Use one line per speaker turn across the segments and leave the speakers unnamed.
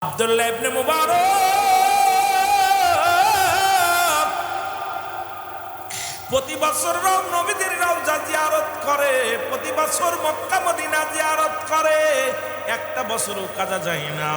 আব্দুল্লাহ ইবনে মুবারক প্রতি বছর নবীদের রওজা জিয়ারত করে, প্রতি বছর মক্কা মদিনা জিয়ারত করে, একটা বছরও কাজা যায় না।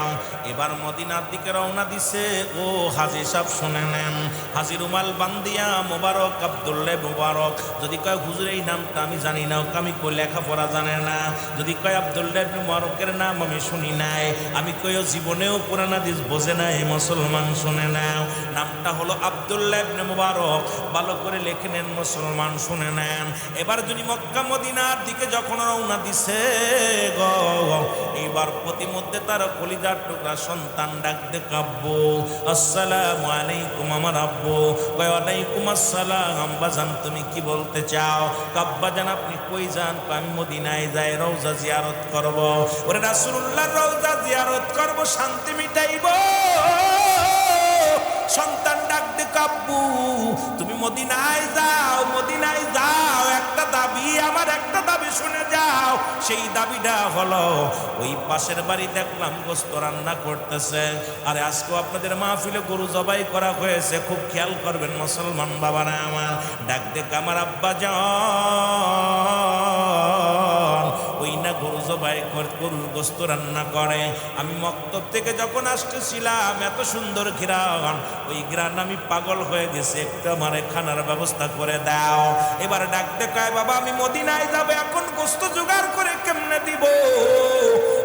এবার মদিনার দিকে রওনা দিছে। ও হাজী সাহেব শুনে নেন, হাজী রুমাল বান্দিয়া মুবারক আব্দুল্লাহ মুবারক। যদি কয় হুজুর এই নামটা আমি জানি না, আমি কই লেখাপড়া জানে না। যদি কয় আব্দুল্লাহ মুবারকের নাম আমি শুনি নাই, আমি কইও জীবনেও পুরান হাদিস বোঝে নাই। মুসলমান শুনে নাও, নামটা হলো আব্দুল্লাহ ইবনে মুবারক। ভালো করে লিখে নেন মুসলমান, শুনে নেন। এবার যদি মক্কা মদিনার দিকে যখন রওনা দিছে গো, এইবার প্রতিমধ্যে তার কলিজার টুকরা সন্তান ডাক দে কাব্বু, আসসালামু আলাইকুম আমার আব্বু। কয় ওয়ালাইকুম আসসালাম। বাজান তুমি কি বলতে চাও? কাব্বা জান আপনি কই যান? আমি মদিনায় যাই, রওজা জিয়ারত করব। ওরে রাসূলুল্লাহর রওজা জিয়ারত করব, শান্তি মিটাইব। সন্তান ডাক দে কাব্বু, তুমি মদিনায় যাও, মদিনায় যাও, একটা দাবি, আমার একটা দাবি শুনে যাও। সেই দাবিটা হলো, ওই পাশের বাড়ি দেখলাম গোস্ত রান্না করতেছে। আরে আজকেও আপনাদের মাহফিলে গরু জবাই করা হয়েছে, খুব খেয়াল করবেন মুসলমান বাবারা আমার। ডাক দেখ আমার আব্বা যান, ওই না গরু জবাই করে, গরুর গোস্ত রান্না করে। আমি মক্তব থেকে যখন আসতেছিলাম, এত সুন্দর ঘ্রাণ, ওই ঘ্রাণ আমি পাগল হয়ে গেছি, একটু আমার খানার ব্যবস্থা করে দাও। এবার ডাক দেখায়, বাবা আমি মদিনায় যাবো, এখন গোস্ত জোগাড় করে কেমনে দিব?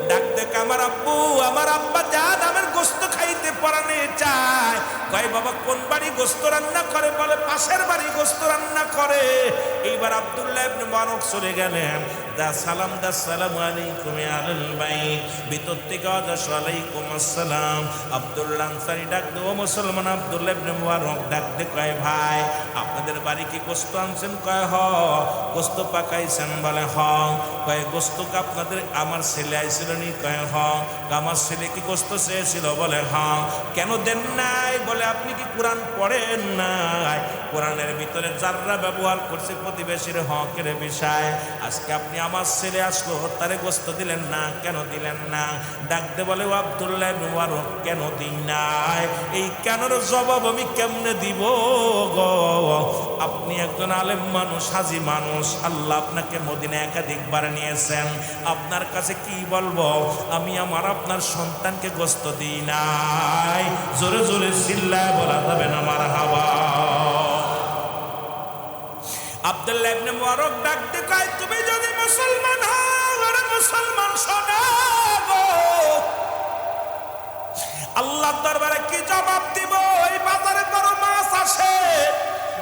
ডাক দেখ আমার আব্বু, আমার আব্বা জান আমার গোস্ত খাইতে পরানে চায়। কয় বাবা কোন বাড়ি গোস্ত রান্না করে? বলে পাশের বাড়ি গোস্ত রান্না করে। এইবার আব্দুল্লাহ ইবনে মুবারক চলে গেলেন, দা সালাম, দা সালামু আলাইকুম আলাল বাইত। ভিতর থেকে ওয়ালাইকুম আসসালাম। আব্দুল্লাহ আনসারী ডাক দে, ও মুসলমান আব্দুল্লাহ ইবনে মুবারক ডাক দে, কয় ভাই আপনাদের বাড়ি কি গোস্ত আনছেন? কয় হ। গোস্ত পাকাইছেন? বলে হ। কয় গোস্ত কি আপনাদের আমার ছেলে আইছিল নি? কয় হ। আমার ছেলে কি গোস্ত চেয়েছিল? বলে হ। কেন দেন নাই? বলে আপনি কি কোরআন পড়েন নাই? কোরআনের ভিতরে যাররা ব্যবহার করছে প্রতিবেশীর হকের বিষয়। আজকে আপনি আমার ছেলে আসলো, তারে গোস্ত দিলেন না, কেন দিলেন না? ডাকতে বলে, ও আব্দুল্লাহ ইবনে মুবারক কেন দিই নাই? এই কেনর জবাব আমি কেমনে দিব গো? আপনি একজন আলেম মানুষ, হাজী মানুষ, আল্লাহ আপনাকে মদিনা একাধিকবার নিয়েছেন। আপনার কাছে কি বলবো? আমি আমার আপনার সন্তানকে গোস্ত দিই নাই। জোরে জোরে চিল্লায় বলা যাবে না মারহাবা। আব্দুল্লাহ ইবনে মুবারক ডাকতে কয়, তুমি যদি মুসলমান হও, আরে মুসলমান শোনো গো, আল্লাহর দরবারে কি জবাব দিব? এই বাজারে বড় মাছ আসে,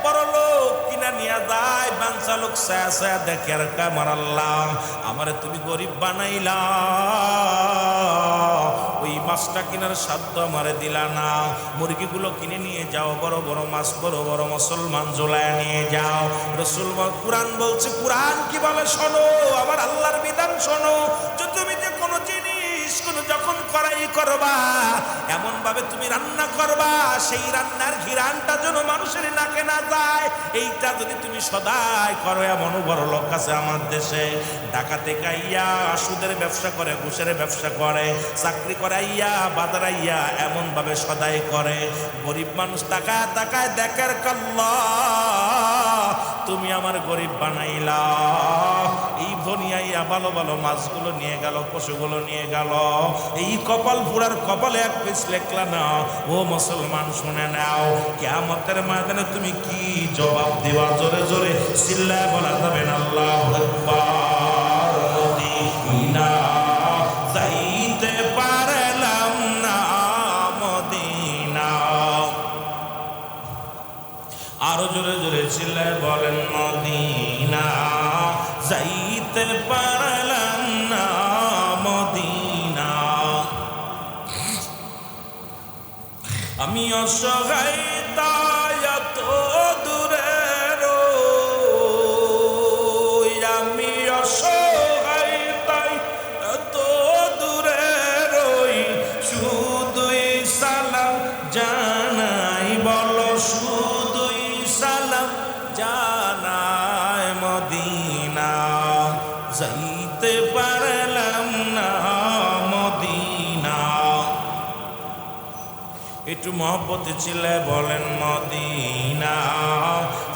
বড় লোক কিনা নিয়ে যায়, বাঞ্চা লোক ছায়া ছায়া দেখে আর কামার আল্লাহ আমারে তুমি গরিব বানাইলা, ওই মাছটা কিনার সাধ্য আমারে দিলা না। মুরগিগুলো কিনে নিয়ে যাও, বড় বড় মাছ, বড় বড় মুসলমান জোলায় নিয়ে যাও। রাসূল কুরআন বলছে, কুরআন কি বলে শোনো, আমার আল্লাহর বিধান শোনো। যে তুমি যে কোনো জিনিস কোনো যখন করাই করবা, এমন ভাবে তুমি রান্না করবা, সেই রান্নার ঘিরানটা যেন মানুষের নাকে না যায়। এইটা যদি তুমি সদাই করো, এমনও বড় লোক আছে আমার দেশে, ডাকাতে গাইয়া সুদের ব্যবসা করে, ঘুষের ব্যবসা করে, চাকরি করাইয়া বাজারাইয়া এমন ভাবে সদাই করে, গরিব মানুষ তাকায় তাকায় দেখার কাল্লা তুমি আমার গরিব বানাইলা। এই ধনিয়াইয়া ভালো ভালো মাছগুলো নিয়ে গেল, পশুগুলো নিয়ে গেল, এই কপাল পুরার কপালে এক পিস লেখলা না। ও মুসলমান শুনে নাও, কিয়ামতের ময়দানে তুমি কি জবাব দিবা? জোরে জোরে চিল্লায় বলা যাবে না আল্লাহু আকবার। মদিনা যাইতে পারলাম না, মদিনা। আরো জোরে জোরে চিল্লায় বলেন, মদিনা যাইতে পারলাম না, মদিনা। আমি অসহায় তাই এত দূরে রই, আমি অসহায় তাই এত দূরে রই, শুধুই সালাম জানাই, বলো শুধুই সালাম জানাই, মদিনা যাইতে পারলাম না, মদিনা। একটু মহব্বতে ছিলে বলেন মদিনা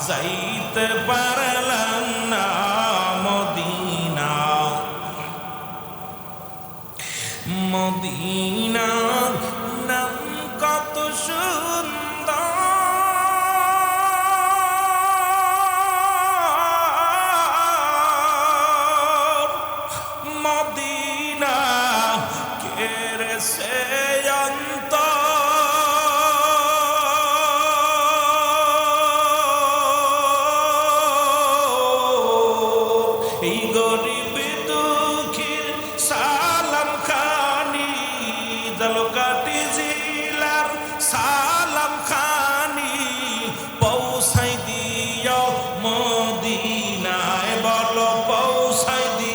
যাইতে পারলাম না, মদিনা মদিনার নাম কত সুন্দর, মদিনা কেড়েছে অন্তর, এই গরিব দুঃখীর সালাম খানি, জলকাটি জিলার সালাম খানি পৌঁছাই দিও মদিনায়, বলো পৌঁছাই দি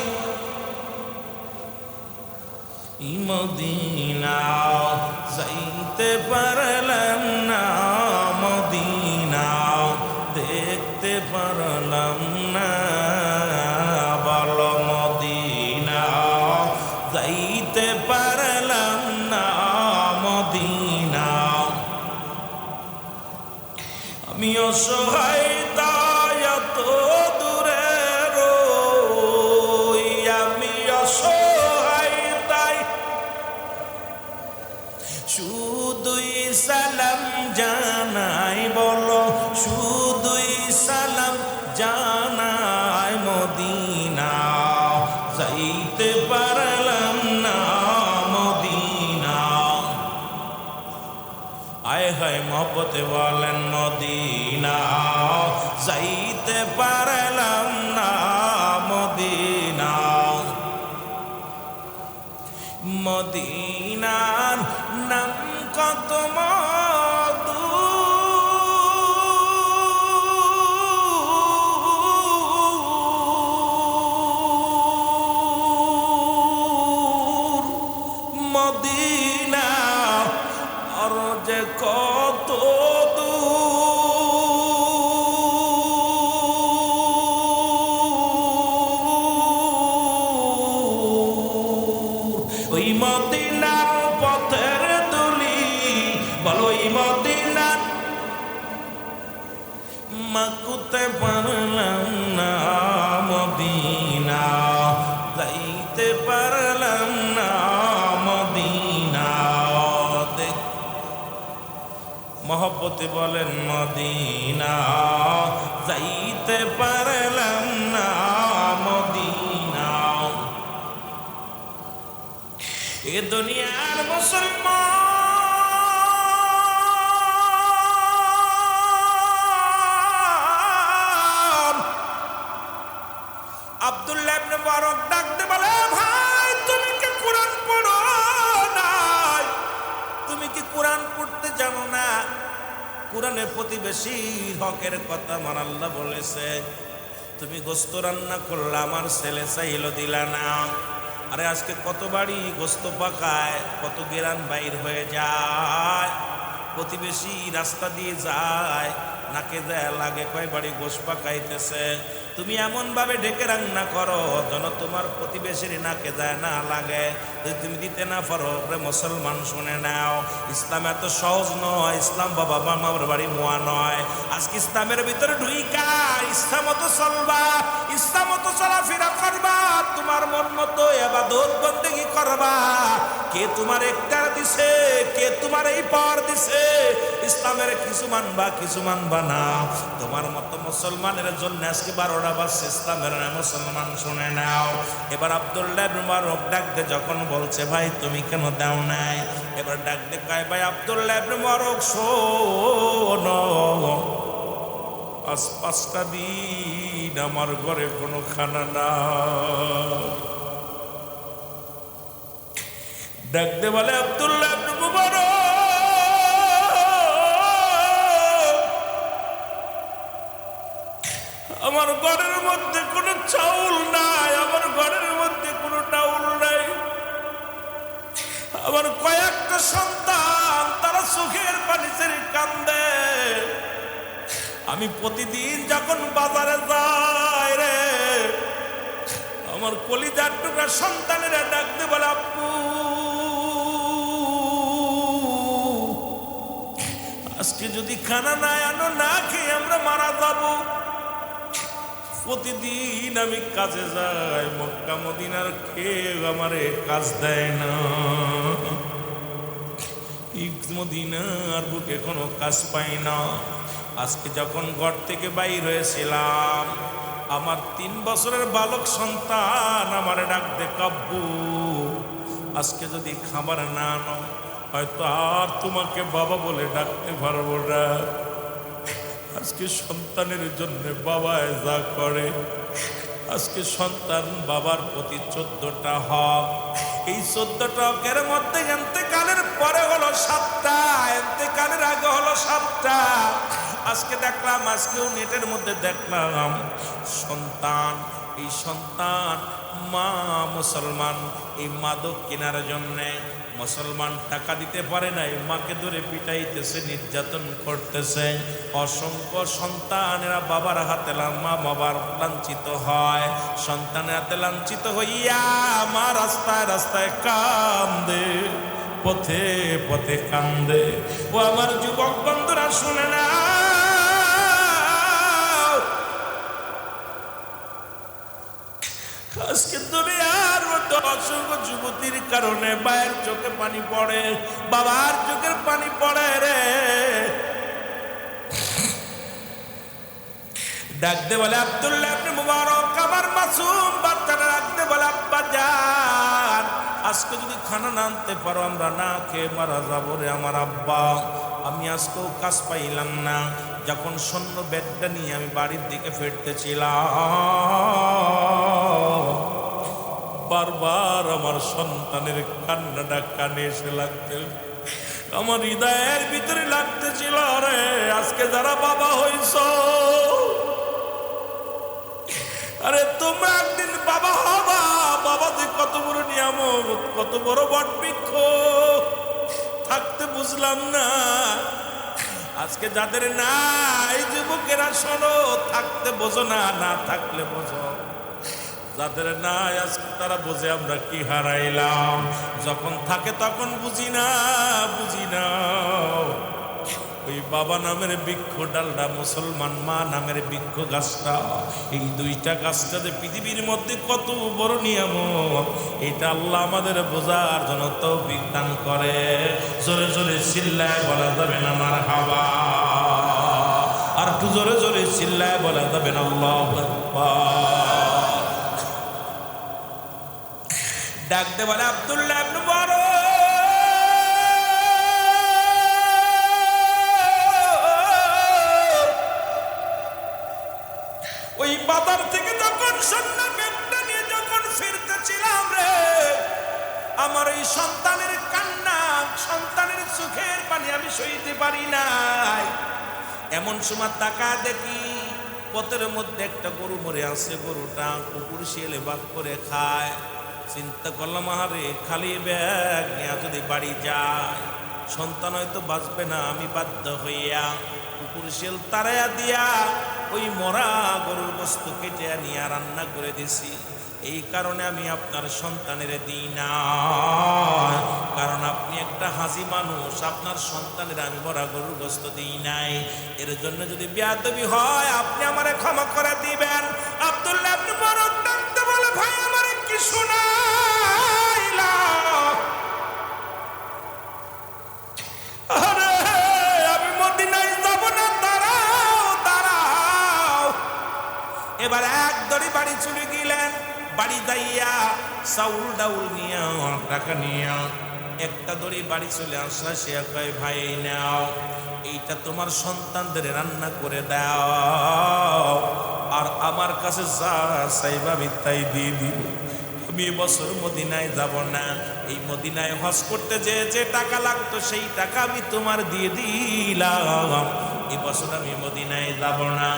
মদিনা যাইতে পারলাম না, মদিনা দেখতে পারলাম না, বলো মদিনা যাইতে পারলাম না, মদিনা আমি অসহায় তাই এত দূরে রই, আমি অসহায় তাই শুধুই সালাম জানাই, বলো শুধুই সালাম জানাই, মদিনা যাইতে পারলাম না, মদিনা আয় হায় মহব্বতে বলেন মদিনা যাইতে পারলাম না, মদিনা মদিনার নাম কত মধু, মদিনা আর যে কত ওই মদিনার পথের তুলি, বলো ওই মদিনার মাকুতে পারলাম না, মদিনা যাইতে পারলাম না, মদিনা মহব্বতে বলেন মদিনা যাইতে পারলাম না, মদিনা এ দুনিয়ার মুসলমান আব্দুল্লাহ ইবনে মুবারক ডাকতে বলে, ভাই তুমি কি কোরআন পড়ো নাই? তুমি কি কোরআন পড়তে জানো না? কোরআনে প্রতিবেশীর হকের কথা আমার আল্লাহ বলেছে। তুমি গোস্ত রান্না করলে আমার ছেলে চাইলো দিলা না। আরে আজকে কত বাড়ি গোস্ত পাকায়, কত গেরান বাইর হয়ে যায়, প্রতিবেশী রাস্তা দিয়ে যায়, নাকে দেয় লাগে কয় বাড়ি গোস্ত পাকাইতেছে। তুমি এমন ভাবে ঢেকে রান্না করো যেন তোমার প্রতিবেশীর নাকে যায় না লাগে। যদি তুমি দিতে না পারো মুসলমান শুনে নাও, ইসলাম এত সহজ নয়। ইসলাম বাবা মামার বাড়ি মোয়া নয়। আজকে ইসলামের ভিতরে ঢুইকা ইসলাম মতো চলবা, ইসলাম মতো চলাফেরা করবা, তোমার মন মতো ইবাদত বন্দেগী করবা। কে তোমার একটার দিছে, কে তোমার এই পাওয়ার দিছে? ইসলামের কিছু মানবা কিছু মানবা না। তোমার মতো মুসলমানের জন্য আজকে 12টা বাজছে, ইসলামের মুসলমান শুনে নাও। এবার আব্দুল্লাহ ইবনে মুবারক ডাক দে যখন বলছে ভাই তুমি কেন দাও নাই, এবার ডাক দে কয় ভাই আব্দুল্লাহ ইবনে মুবারক শোনো, আজ 5টা দিন আমার ঘরে কোনো খানা না। ডাক দে বলে আব্দুল্লাহ ইবনে মুবারক আমার ঘরের মধ্যে কোনো চাউল নাই, আমার ঘরের মধ্যে কোনো ডাউল নাই। আমার কয়েকটা সন্তান তারা চোখের পানি ছেড়ে কান্দে। আমি প্রতিদিন যখন বাজারে যাই রে, আমার কলিজার টুকরা সন্তানেরা ডাকতে বলে আব্বু আজকে যদি খানা না আনো, না খেয়ে আমরা মারা যাব। প্রতিদিন আমি কাজে যাই, মক্কা মদিনার কেউ আমারে কাজ দেয় না। মদিনার বুকে কোনো কাজ পাই না। আজকে যখন ঘর থেকে বাইর হয়েছিলাম, আমার 3 বছরের বালক সন্তান আমারে ডাক দে, কাব্বু আজকে যদি খাবার না আনো, হয়তো আর তোমাকে বাবা বলে ডাকতে পারবো না। আজকে সন্তানের জন্য বাবা যা করে, আজকে সন্তান বাবার প্রতি 14টা হক। এই 14টা হকের মধ্যে ইন্তেকালের পরে হলো 7টা, ইন্তেকালের আগে হলো 7টা। আজকে দেখলাম, আজকেও নেটের মধ্যে দেখলাম সন্তান, এই সন্তান মা মুসলমান, এই মাদক কেনার জন্যে মুসলমান টাকা দিতে পারে না, মাকে ধরে পিটাইতেছে, নির্যাতন করতেছে। অসংখ্য সন্তানেরা বাবার হাতে, মা বাবার লাঞ্ছিত হয়। সন্তানের হাতে লাঞ্ছিত হইয়া মা রাস্তায় রাস্তায় কান্দে, পথে পথে কান্দে। ও আমার যুবক বন্ধুরা শুনে না, আজকে দুনিয়ার মধ্যে অসংখ্য যুবতীর কারণে মায়ের চোখে পানি পড়ে, বাবার চোখের পানি পড়ে রে। ডাকতে বলে আব্দুল্লাহ ইবনে মুবারক, আমার মাসুম বাচ্চাটা ডাকতে বলে আব্বা জান, আজকে যদি খানা না আনতে পারো, আমরা না খেয়ে মারা যাবো রে আমার আব্বা। আমি আজকেও কাজ পাইলাম না। যখন সৈন্য ব্যাগটা নিয়ে আমি বাড়ির দিকে ফিরতেছিলাম, বারবার আমার সন্তানের কান্নাটা কানে এসে লাগতে, আমার হৃদয়ের ভিতরে লাগতেছিল, রে আজকে যারা বাবা হইছ, আরে তোমরা একদিন বাবা হবা। বাবা যে কত বড় নিয়ামত, কত বড় বটবৃক্ষ, থাকতে বুঝলাম না। আজকে যাদের নাই, যুবকেরা শোনো, থাকতে বোঝো না, না থাকলে বোঝো। যাদের নাই আজকে তারা বোঝে আমরা কি হারাইলাম। যখন থাকে তখন বুঝি না, বুঝি না। ওই বাবা নামের বৃক্ষ ডালটা, মুসলমান মা নামের বৃক্ষ গাছটা, এই 2টা গাছটা যে পৃথিবীর মধ্যে কত বড় নিয়ামত, এটা আল্লাহ আমাদের বোঝার জন্য তৌফিক দান করে। জোরে জোরে চিল্লায় বলা যাবে না মারহাবা, আর একটু জোরে জোরে চিল্লায় বলা যাবে না আল্লাহু আকবার। ডাকতে বলে আব্দুল্লাহ ইবনে মুবারক, ওই বাজার থেকে যখন সৈন্য ব্যাগটা নিয়ে যখন ফিরতেছিলাম রে, আমার এই সন্তানের কান্না, সন্তানের চোখের পানি আমি সইতে পারি নাই। এমন সময় তাকা দেখি পথের মধ্যে একটা গরু মরে আছে, গরুটা কুকুর শিয়ালে ভাগ করে খায়। চিন্তা করলাম, আরে খালি ব্যাগ নিয়ে যদি বাড়ি যায়, সন্তান হয়তো বাঁচবে না। আমি বাধ্য হইয়া কুকুর শিয়াল তাড়াইয়া দিয়া ওই মরা গরুর গোশত কেটে নিয়ে রান্না করে দিছি। এই কারণে আমি আপনার সন্তানের দিই না, কারণ আপনি একটা হাজি মানুষ, আপনার সন্তানের আমি মরা গরুর গোশত দিই নাই। এর জন্য যদি বেয়াদবি হয়, আপনি আমারে ক্ষমা করে দিবেন। আব্দুল্লাহ ইবনে মুবারক ডাকতে বলে, ভাই আমারে কি শোনাইলা? আরে আমি মদিনায় যাব না, দাঁড়াও দাঁড়াও। এবার এক দড়ি বাড়ি চলে গেলেন। বাড়ি যাইয়া চাউল ডাউল নিয়ে, টাকা নিয়ে একটা দড়ি বাড়ি চলে আসা। সে কয়, ভাই নাও, এইটা তোমার সন্তানদের রান্না করে দাও, আর আমার কাছে যা চাইবা আমি তাই দিয়ে দিব। আমি এবছর মদিনায় যাব না। এই মদিনায় হজ করতে যে টাকা লাগতো, সেই টাকা আমি তোমার দিয়ে দিলাম। এবছর আমি মদিনায় যাব না।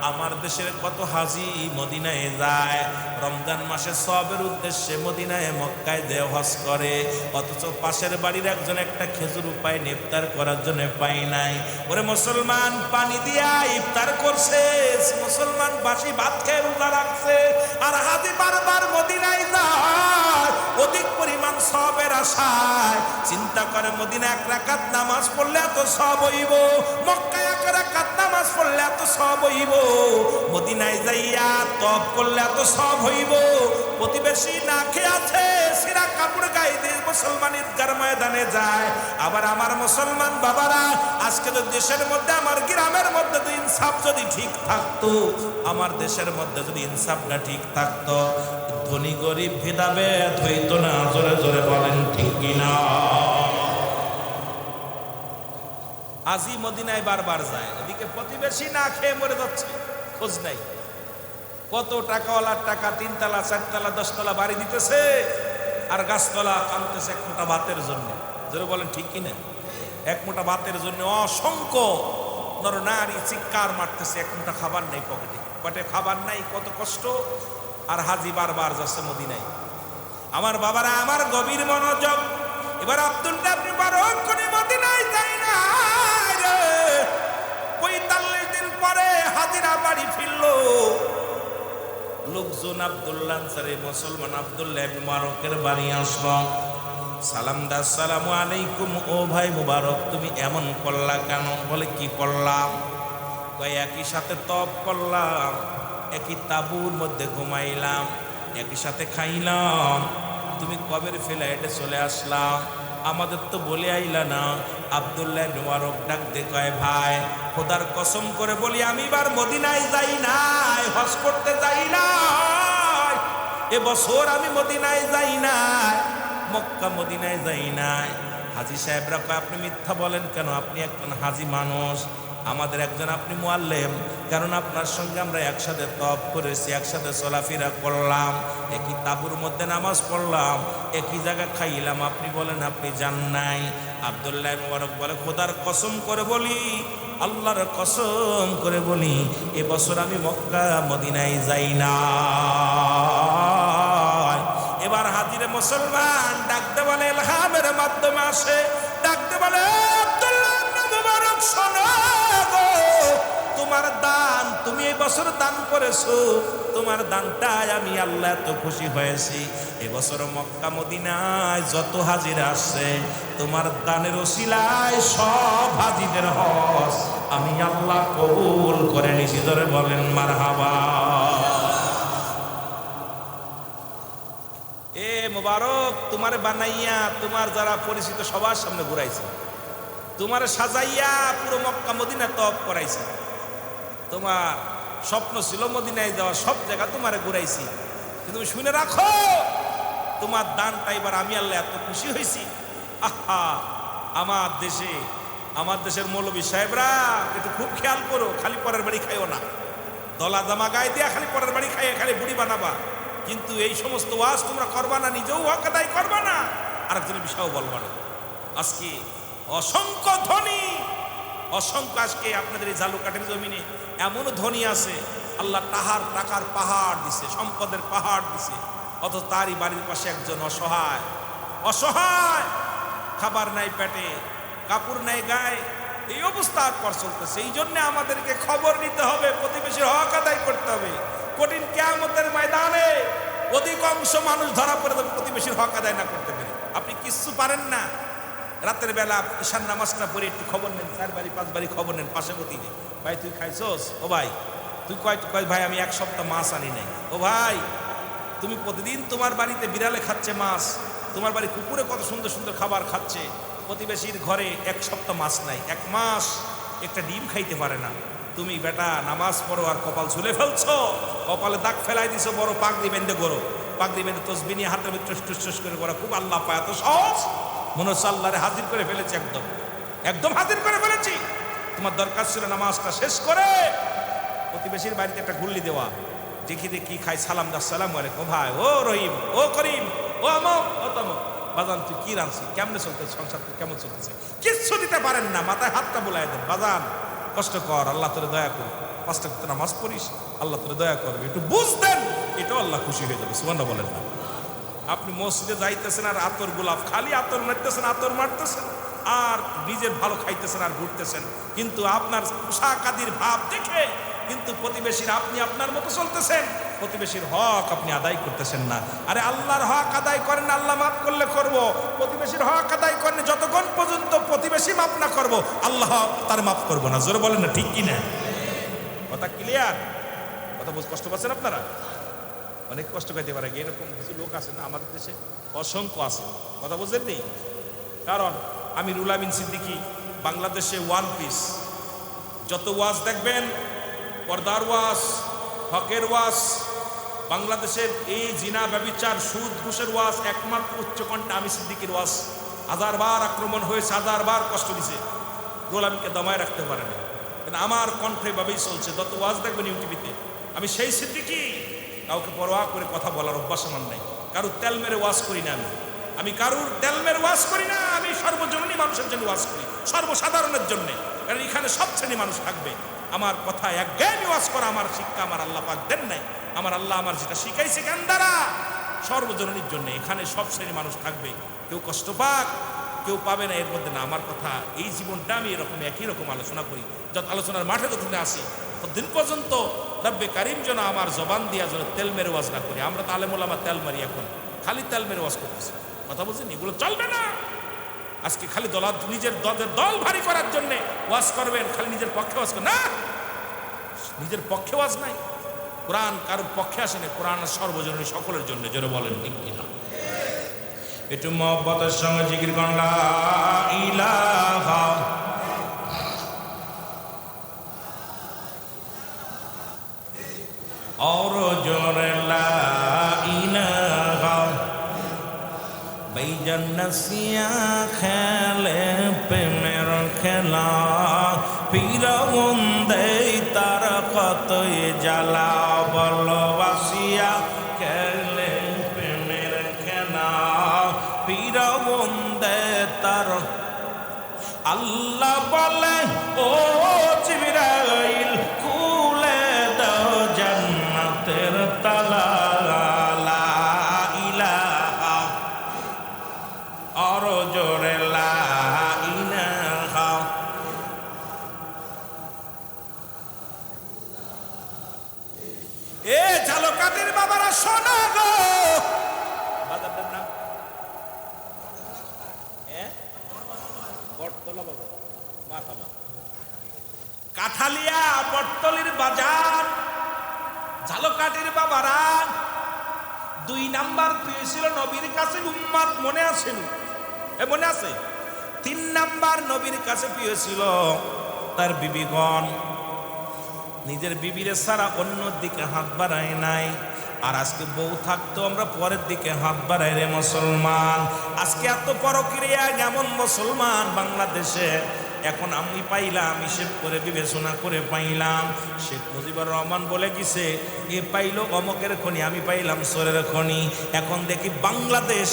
আমার দেশের কত হাজি মদিনায় যায়, রমজান মাসে সবের উদ্দেশ্যে মদিনায় মক্কায় দেহ হজ করে, অথচ পাশের বাড়ির একজন একটা খেজুর পায় ইফতার করার জন্য পায় নাই। ওরে মুসলমান, পানি দিয়া ইফতার করছে, মুসলমান বাসি ভাত খেয়ে রোজা রাখছে, আর হাজি বারবার মদিনায় যায় অধিক পরিমাণ সবের আশায়। চিন্তা করে মদিনা এক রাকাত নামাজ পড়লে এত সব হইব, মক্কায় এক রাকাত নামাজ পড়লে এত সব হইব, মদিনায় যাইয়া তওয়াফ করলে এত সব হইব। প্রতিবেশী না খেয়ে আছে, সিরা কাপড় গায়ে দিয়ে মুসলমান ঈদগার ময়দানে যায়। আবার আমার মুসলমান বাবারা, আজকে তো দেশের মধ্যে, আমার গ্রামের মধ্যে তো ইনসাফ যদি ঠিক থাকতো, আমার দেশের মধ্যে যদি ইনসাফটা ঠিক থাকতো, ধনী গরিব ভেদাভেদ হইতো না। জোরে জোরে বলেন ঠিক কিনা? আজই মদিনায় বারবার যায়, ওদিকে প্রতিবেশী না খেয়ে মরে যাচ্ছে, খোঁজ নাই। কত টাকাওয়ালার টাকা 3 তলা 4 তলা 10 তলা বাড়ি দিতেছে, আর গাছতলা কাঁদতেছে এক মোটা ভাতের জন্য। জোরে বলেন ঠিক কিনা? এক মোটা ভাতের জন্য অসংখ্য নর নারী চিৎকার মারতেছে, এক মোটা খাবার নেই পকেটে, পেটে খাবার নাই, কত কষ্ট। আর হাজি বারবার যাচ্ছে মদিনায়। আমার বাবারা, আমার গভীর মনোযোগ। এবার আব্দুল্লাহ ইবনে মুবারক কোন মদিনায় যায় না রে। 45 দিন পরে হাজিরা বাড়ি ফিরলো। লোকজন আব্দুল্লাহ আনসারী মুসলমান আব্দুল্লাহ ইবনে মুবারকের বাড়ি আসলো, সালাম দা, আসসালামু আলাইকুম। ও ভাই মুবারক, তুমি এমন করলা কেন? বলে কি করলাম? কয় একই সাথে তওয়াফ করলাম, একই তাঁবুর মধ্যে ঘুমাইলাম, একই সাথে খাইলাম, তুমি কবের ফ্লাইটে চলে আসলাম, আমাদের তো বলে আইলা না। আব্দুল্লাহ ইবনে মুবারক ডাক দিয়ে কয়, ভাই খোদার কসম করে বলি, আমি এবার মদিনায় যাই নাই, হজ করতে যাই নাই, এবছর আমি মদিনায় যাই নাই, মক্কা মদিনায় যাই নাই। হাজি সাহেবরা কয়, আপনি মিথ্যা বলেন কেন? আপনি একজন হাজি মানুষ, আমাদের একজন আপনি মুআল্লিম, কারণ আপনার সঙ্গে আমরা একসাথে তওয়াফ করেছি, একসাথে চলাফেরা করলাম, একই তাঁবুর মধ্যে নামাজ পড়লাম, একই জায়গায় খাইলাম, আপনি বলেন আপনি যান নাই। আব্দুল্লাহ ইবনে মুবারক বলে, খোদার কসম করে বলি, আল্লাহর কসম করে বলি, এবছর আমি মক্কা মদিনায় যাই না। এবার হাজিরে মুসলমান ডাকতে বলে, ইলহামের মাধ্যমে আসে, ডাকতে বলে, আব্দুল্লাহ ইবনে মুবারক শোনো গো, তোমার দান, তুমি এই বছর দান করেছো, তোমার দানটায় আমি আল্লাহ এত খুশি হয়েছি। এবছর মক্কা মদিনায় যত হাজিরা আসছে, তোমার দানের ওসিলায় সব হাজিদের হজ আমি আল্লাহ কবুল করে নিছি। ধরে বলেন মারহাবা। এ মুবারক, তোমার বানাইয়া তোমার যারা পরিচিত সবার সামনে ঘুরাইছে, তোমার সাজাইয়া পুরো মক্কা মদিনা তওয়াফ করাইছে, তোমার স্বপ্ন ছিল মদিনায় যাওয়া, সব জায়গা তোমারে ঘুরাইছি, কিন্তু তুমি শুনে রাখো, তোমার দানটা এবার আমি আল্লাহ এত খুশি হয়েছি। আহা, আমার দেশের মৌলবী সাহেবরা একটু খুব খেয়াল করো, খালি পরের বাড়ি খাইও না, দলা জামা গায়ে দিয়া খালি পরের বাড়ি খাইয়ে খালি বুড়ি বানাবা, কিন্তু এই সমস্ত ওয়াজ তোমরা করবা না, নিজেও হক আদায় করবা না, আরেকজনের বিষয়ও বলবা না। আজকে অসংখ্য ধনী, অসংখ্য, আজকে আপনাদের এই জালুকাটের জমিনে এমন ধনী আছে, আল্লাহ টাকার পাহাড় দিছে, সম্পদের পাহাড় দিছে, অথচ তারই বাড়ির পাশে একজন অসহায়, খাবার নাই পেটে, কাপড় নাই গায়ে, এই অবস্থার পর চলতেছে। এই জন্য আমাদেরকে খবর নিতে হবে, প্রতিবেশীর হক আদায় করতে হবে। কঠিন কিয়ামতের ময়দানে অধিকাংশ মানুষ ধরা পড়ে যাবে প্রতিবেশীর হক আদায় না করতে পেরে। আপনি কিচ্ছু পারেন না, রাতের বেলা ঈশান নামাজটা পড়ে একটু খবর নেন, 4 বাড়ি 5 বাড়ি খবর নেন, পাশে প্রতিদিন, ভাই তুই খাইছস? ও ভাই তুই কয় ভাই আমি 1 সপ্তাহ মাছ আনি নাই। ও ভাই তুমি প্রতিদিন তোমার বাড়িতে বিড়ালে খাচ্ছে মাছ, তোমার বাড়ি কুকুরে কত সুন্দর সুন্দর খাবার খাচ্ছে, প্রতিবেশীর ঘরে 1 সপ্তাহ মাছ নাই, 1 মাস একটা ডিম খাইতে পারে না। তুমি বেটা নামাজ পড়ো আর কপাল ঝুলে ফেলছো, কপালে দাগ ফেলাই দিছো, বড় পাগড়ি বেঁধে করো, পাগড়ি বেঁধে তসবিহ নিয়ে হাতের ভিতরে টুস করে করা, খুব আল্লাহ পায়, এত সহজ মনে হচ্ছে আল্লাহরে হাজির করে ফেলেছি, একদম হাজির করে ফেলেছি। তোমার দরকার ছিল নামাজটা শেষ করে প্রতিবেশীর বাড়িতে একটা গুল্লি দেওয়া, দেখি কি খাই, সালাম দা, আসসালামু আলাইকুম, ভাই ও রহিম, ও করিম, ও আমক, ও তমক, বাজান তুই কি রাঁধছিস, কেমনে চলতেছে সংসার, কেমন চলতেছে, কিচ্ছু দিতে পারেন না, মাথায় হাতটা বুলাই দেন, বাজান কষ্ট কর, আল্লাহ তোরে দয়া কর, 5 ওয়াক্ত নামাজ পড়িস, আল্লাহ তোরে দয়া করবে, একটু বুঝ দেন, এটাও আল্লাহ খুশি হয়ে যাবে। সুবহানাল্লাহ বলেন না? আপনি মসজিদে যাইতেছেন আর আতর গোলাপ, খালি আতর মারতেছেন, আতর মারতেছেন, আর নিজের ভালো খাইতেছেন আর ঘুরতেছেন, কিন্তু আপনার পোশাক আদির ভাব দেখে কিন্তু প্রতিবেশীর আপনি আপনার মতো চলতেছেন, প্রতিবেশীর হক আপনি আদায় করতেছেন না। আরে আল্লাহর হক আদায় করেন, আল্লাহ মাফ করলে করব। প্রতিবেশীর হক আদায় করেন, যতক্ষণ পর্যন্ত প্রতিবেশী মাফ না করব আল্লাহ তার মাফ করবো না। জোরে বলেন না, ঠিক কিনা? কথা ক্লিয়ার? কথা কষ্ট পাচ্ছেন আপনারা? অনেক কষ্ট পেতে পারে, এরকম কিছু লোক আছে না আমাদের দেশে, অসংখ্য আছে। কথা বুঝলেন নি? কারণ আমি রুল আমিন সিদ্দিকী বাংলাদেশে ওয়ান পিস, যত ওয়াজ দেখবেন, পর্দার ওয়াজ, হকের ওয়াজ, বাংলাদেশের এই জিনা ব্যভিচার সুদ ঘুষের ওয়াজ একমাত্র উচ্চকণ্ঠে আমি সিদ্দিকীর ওয়াজ। 1000 বার আক্রমণ হয়েছে, 1000 বার কষ্ট দিছে, রুল আমিনকে দমায় রাখতে পারে না। কিন্তু আমার কণ্ঠে ভাবেই চলছে, যত ওয়াজ দেখবেন ইউটিভিতে, আমি সেই সিদ্দিকী। কাউকে পরোয়া করে কথা বলার অভ্যাস আমার নাই, কারুর তেল মেরে ওয়াজ করি না। আমি কারুর তেল মেরে ওয়াজ করি না, আমি সর্বজনীন মানুষের জন্য ওয়াজ করি, সর্বসাধারণের জন্য। কারণ এখানে সব শ্রেণী মানুষ থাকবে। আমার কথা একজ্ঞানী ওয়াজ করা আমার শিক্ষা আমার আল্লাহ পাক দেন নাই। আমার আল্লাহ আমার যেটা শিখাইছে জ্ঞান দ্বারা সর্বজনীনের জন্য, এখানে সব শ্রেণী মানুষ থাকবে, কেউ কষ্ট পাক কেউ পাবে না, এর মধ্যে না। আমার কথা এই জীবনটা আমি এরকম একই রকম আলোচনা করি, যত আলোচনার মাঠে যতদিন আসি ততদিন পর্যন্ত রব্বে কারিম যেন আমার জবান দিয়া যেন তেল মেরে ওয়াজ না করি। আমরা তো আলেম ওলামা তেল মারি, এখন খালি তেল মেরে ওয়াজ করতেছি। কথা বলছেন, এগুলো চলবে না। আজকে খালি নিজের দল ভারী করার জন্য ওয়াজ করবেন, খালি নিজের পক্ষে ওয়াজ করবেন না, নিজের পক্ষে ওয়াজ নাই। কোরআন কারোর পক্ষে আসে না, কোরআন সর্বজনীন সকলের জন্য। জোরে বলেন ঠিক কিনা? একটু মহব্বতের সঙ্গে জিকির করেন লা ইলাহা और जोरे ला इलाहा बैजन नसिया खेले पे मेरा खेला फिरौंदे तार कत জ্বালা বলবাসিয়া খেলে पे मेरा खेला फिरौंदे तार আল্লাহ বলে ও জিবরাইল খুলে দাও জান্নাতের তালা লা ইলাহা আর জোরে লা ইলাহা। এ ঝালকাঠির বাবারা শোনো গো, বাজারটার নাম বটতলা বাজার, মারহাবা। কাঠালিয়া বটতলির বাজার, ঝালকাঠির বাবারা 2 নাম্বার পেয়েছিল নবীর কাছে উম্মত, মনে আছে? মনে আছে? 3 নাম্বার নবীর কাছে পেয়েছিল তার বিবিগণ। নিজের বিবিরে ছাড়া অন্য দিকে হাত বাড়ায় নাই। আর আজকে বউ থাকতো আমরা পরের দিকে হাত বাড়াই রে মুসলমান। আজকে এত পরক্রিয়া এমন মুসলমান বাংলাদেশে। এখন আমি পাইলাম, হিসেব করে বিবেচনা করে পাইলাম, শেখ মুজিবুর রহমান বলে গেছে এ পাইলো অমকের খনি, আমি পাইলাম সোরের খনি। এখন দেখি বাংলাদেশ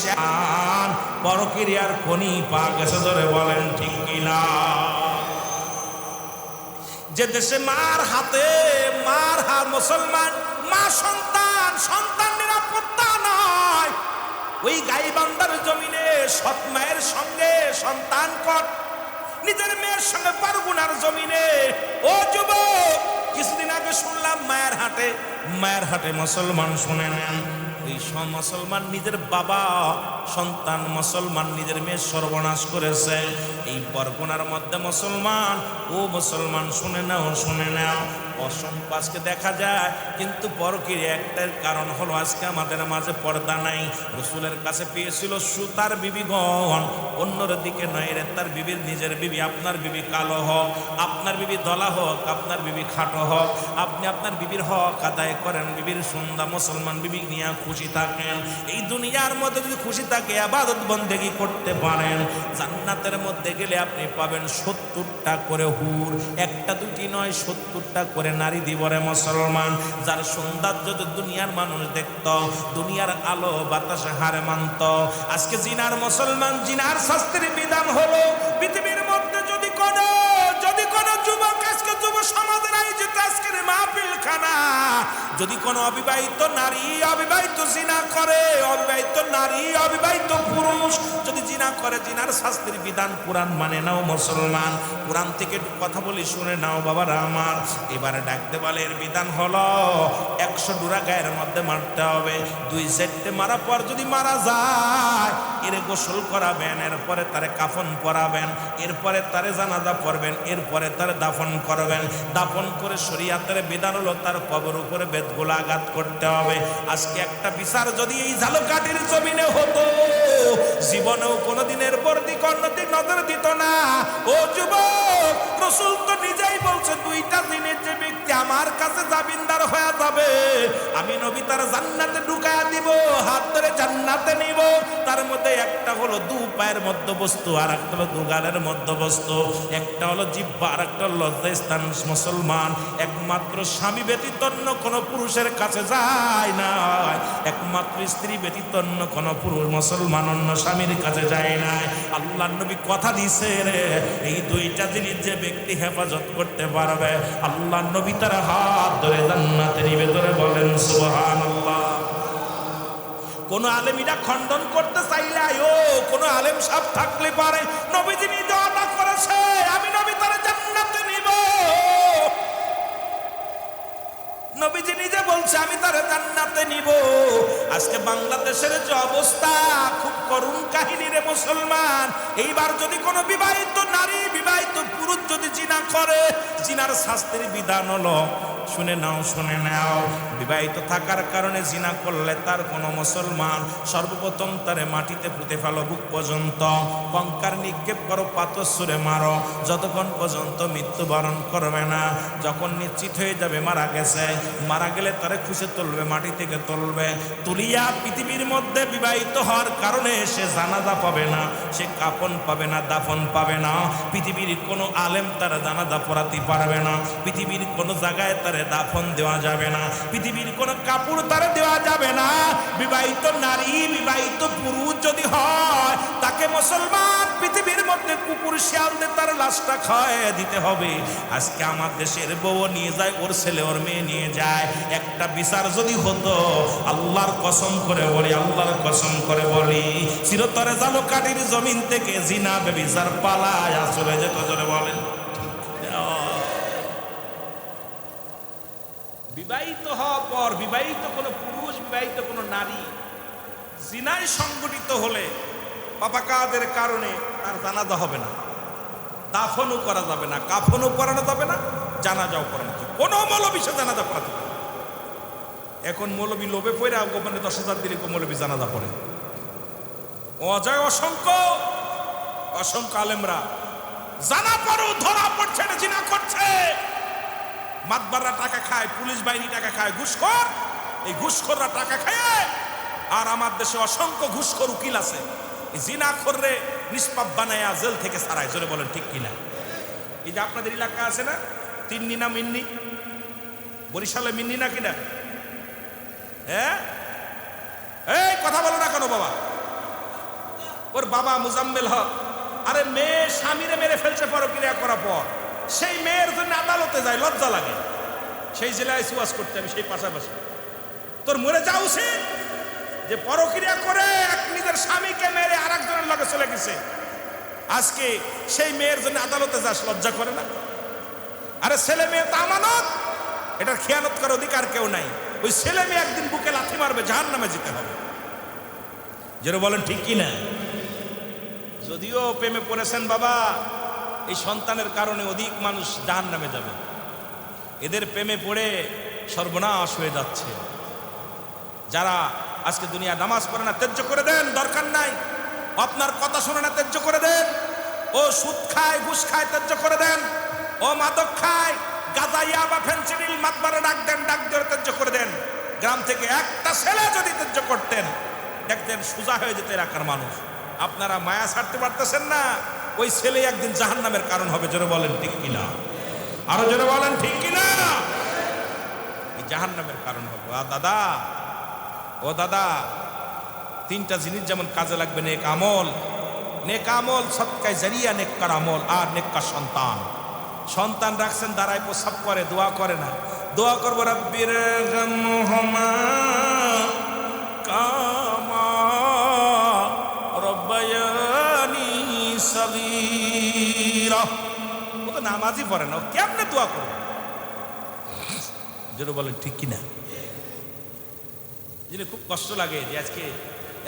পরক্রিয়ার খনি পা গেছে। ধরে বলেন ঠিক কিনা? যে দেশে মার হাতে মার হাত মুসলমান, মা সন্তান, সন্তান নিরাপত্তা নয়, ওই গাইবান্ধার জমিনে সৎ মায়ের সঙ্গে সন্তান কট, নিজের মেয়ের সঙ্গে পারগুনার জমিনে। ও যুবক, কিছুদিন আগে শুনলাম মায়ের হাটে মুসলমান, শুনে নেন, ওই মুসলমান নিজের বাবা সন্তান মুসলমান নিজের মেয়ে সর্বনাশ করেছে। এই বরগুনার মধ্যে মুসলমান, ও মুসলমান শুনে নাও, অসংখ্য আজকে দেখা যায়। কিন্তু পরকীর একটার কারণ হলো আজকে আমাদের মাঝে পর্দা নাই। রসুলের কাছে পেয়েছিল সুতার বিবিগণ, অন্যর দিকে নয় রে। তার বিবির, নিজের বিবি, আপনার বিবি কালো হোক, আপনার বিবি দলা হোক, আপনার বিবি খাটো হোক, আপনি আপনার বিবির হক আদায় করেন, বিবির সুন্দর মুসলমান বিবি নিয়ে খুশি থাকেন। এই দুনিয়ার মধ্যে যদি খুশি থাকে ইবাদত বন্দেগী করতে পারেন, জান্নাতের মধ্যে গেলে আপনি পাবেন 70টা করে হুর, একটা দুটি নয় 70টা করে নারী দিবরে মুসলমান। যার সৌন্দর্য যদি দুনিয়ার মানুষ দেখত, দুনিয়ার আলো বাতাসে হারে মানত। আজকে জিনার মুসলমান, জিনার শাস্তির বিধান হলো পৃথিবীর মধ্যে যদি কোন যুবক আজকে যুব সমাজের আয়োজিত আজকের মাহফিল খানা যদি কোনো অবিবাহিত নারী অবিবাহিত জিনা করে, অবিবাহিত নারী অবিবাহিত পুরুষ যদি জিনা করে, জিনার শাস্তির বিধান কোরআন মানে নাও মুসলমান। কোরআন থেকে একটু কথা বলি, শুনে নাও বাবারা আমার। এবারে ডাকতে বলে এর বিধান হলো 100 ডুরা গায়ের মধ্যে মারতে হবে। 2 সেটে মারা পর যদি মারা যায়, এর গোসল করাবেন, এরপরে তারে কাফন পরাবেন, এরপরে তারে জানাজা পড়বেন, এরপরে তারে দাফন করবেন। দাফন করে শরীয়তের বিধান হলো তার কবর উপরে বেদগুলো আঘাত করতে হবে। আজকে একটা বিচার যদি এই ঝালকাঠির জমিনে হতো, জীবনেও কোনোদিনের প্রতি অন্যদিন নজর দিত না। ও যুবক, রাসূল তো নিজেই বলছে 2টা দিনের যে ব্যক্তি আমার কাছে জামিনদার হয়ে যাবে, আমি নবী তার জান্নাতে ঢুকায়া দিব, হাত ধরে জান্নাতে নিব। তার মধ্যে একটা হলো 2 পায়ের মধ্যবস্তু, আর একটা হলো 2 গালের মধ্যবস্তু, একটা হলো জিহ্বা, আর একটা হলো লজ্জাস্থান। মুসলমান একমাত্র স্বামী ব্যতীত অন্য কোনো পুরুষের কাছে যায় না, একমাত্র স্ত্রী ব্যতীত অন্য কোনো পুরুষ মুসলমান অন্য স্বামীর কাছে যায় না। আল্লাহর নবী কথা দিছে রে, এই 2টা জিনিস যে ব্যক্তি হেফাজত করতে পারবে, আল্লাহর নবী তার হাত ধরে জান্নাতে নিবে। ধরে বলেন সুবহানাল্লাহ। কোন আলেম এটা খণ্ডন করতে চাইলে ও কোন আলেম সাহেব থাকলে পারে, নবীজি নিজে ওয়াদা করেছে আমি নবী তার জান্নাতে নিব। নবীজি নিজে বলছে আমি তার জান্নাতে নিব। আজকে বাংলাদেশের যে অবস্থা, খুব করুণ কাহিনী রে মুসলমান। এইবার যদি কোনো বিবাহিত নারী বিবাহিত পুরুষ যদি জিনা করে, জিনার শাস্তির বিধান হলো, শুনে নাও শুনে নাও, বিবাহিত থাকার কারণে জিনা করলে তার কোনো মুসলমান সর্বপ্রথম তারে মাটিতে পুঁতে ফেলো, বুক পর্যন্ত কঙ্কার নিক্ষেপ করো, পাথর ছুঁড়ে মারো, যতক্ষণ পর্যন্ত মৃত্যুবরণ করবে না। যখন নিশ্চিত হয়ে যাবে মারা গেছে, মারা গেলে তারে খুশে তুলবে, মাটি থেকে তুলবে, তুলিয়া পৃথিবীর মধ্যে বিবাহিত হওয়ার কারণে সে জানাজা পাবে না, সে কাফন পাবে না, দাফন পাবে না। পৃথিবীর কোনো আলেম তারা জানাজা পড়াতে পারবে না, পৃথিবীর কোনো জায়গায় তারে দাফন দেওয়া যাবে না, পৃথিবীর কোনো কাপড় তারে দেওয়া যাবে না। বিবাহিত নারী বিবাহিত পুরুষ যদি হয়, তাকে মুসলমান পৃথিবীর মধ্যে কুকুর শিয়ালদের তার লাশটা খাওয়ায় দিতে হবে। আজকে আমার দেশের বউ নিয়ে যায়, ওর ছেলে ওর মেয়ে নিয়ে যায়। একটা বিচার যদি হতো, আল্লাহর কসম করে বলি, আল্লাহর কসম করে বলি, চিরতরে ঝালকাঠির জমিন থেকে জিনা বেবিচার পালায়া চলে যেত। জোরে বলেন। বিবাহিত হওয়ার পর বিবাহিত কোনো পুরুষ বিবাহিত কোনো নারী জিনায় সংগঠিত হলে পাপাকাদের কারণে তার জানাজা হবে না, দাফনও করা যাবে না, কাফনও করানো যাবে না, জানাজাও করানো যাবে, কোনো মৌলবী সে জানাজা করাতে পারে। এখন মৌলবী লোভে পড়ে গোপনে 10,000 দিলে মৌলবী জানাজা পড়ে। অজয় অসংখ্য অসংখ্য আলেমরা জানা পরও ধরা পড়ছে না, জিনা করছে। মাতবাররা টাকা খায়, পুলিশ বাহিনী টাকা খায়, ঘুষখোর, এই ঘুষখোররা টাকা খায়। আর আমার দেশে অসংখ্য ঘুষখোর উকিল আছে, এই জিনাখোররে নিষ্পাপ বানায়া জেল থেকে ছাড়ায়। জোরে বলেন ঠিক কিনা? এই যে আপনাদের এলাকা আছে না, তিন্নি না মিন্নি, বরিশালে মিন্নি না কিনা? হ্যাঁ, এই কথা বলো না কেন বাবা? ওর বাবা মুজাম্মেল হক, আরে মেয়ে স্বামীরে মেরে ফেলছে পরক্রিয়া করার পর, সেই মেয়ের জন্য আদালতে যায়, লজ্জা লাগে। সেই জেলায় সুয়াস করতে আমি সেই পাশাপাশি, তোর মরে যাওয়া উচিত যে পরক্রিয়া করে এক নিজের স্বামীকে মেরে আর একজনের লগে চলে গেছে। আজকে সেই মেয়ের জন্য আদালতে যাস, লজ্জা করে না? আরে ছেলে মেয়ে তো আমানত, এটার খেয়ানত করার অধিকার কেউ নাই। ওই ছেলে মেয়ে একদিন বুকে লাথি মারবে, জাহান্নামে যেতে হবে। যেটা বলেন ঠিক কিনা? যদিও প্রেমে পড়েছেন বাবা, এই সন্তানের কারণে অধিক মানুষ জাহান্নামে যাবে। এদের প্রেমে পড়ে সর্বনাশ হয়ে যাচ্ছে। যারা আজকে দুনিয়া নামাজ পড়ে না, ত্যায্য করে দেন, দরকার নাই। আপনার কথা শুনে না, ত্যায্য করে দেন। ও সুদ খায়, ঘুষ খায়, ত্যায্য করে দেন। ও মাদক খায়, গাঁজা বা ফেন্সিডিল মাতবারে ডাক দেন, ডাক দিয়ে ত্যায্য করে দেন। গ্রাম থেকে একটা ছেলে যদি ত্যায্য করতেন, দেখতেন সোজা হয়ে যেত এলাকার মানুষ। আপনারা মায়া ছাড়তে পারতেছেন না, ওই ছেলে একদিন জাহান্নামের কারণ হবে। জোরে বলেন ঠিক কিনা? আরো জোরে বলেন ঠিক কিনা? এই জাহান্নামের কারণ হবে। দাদা, ও দাদা, 3টা জিনিস যেমন কাজে লাগবে, নেক আমল, সদকায়ে জারিয়া, নেককার আমল আর নেককার সন্তান। সন্তান রাখছেন দাঁড়ায় প্রস্রাব করে, দোয়া করে না। দোয়া করবো রাব্বির গামহুমা কামা রব্বায়ানি সগীরা। ও তো নামাজই পড়ে না, ও কেমনে দোয়া করবে? যেটা বলেন ঠিক কিনা? যিনি খুব কষ্ট লাগে যে আজকে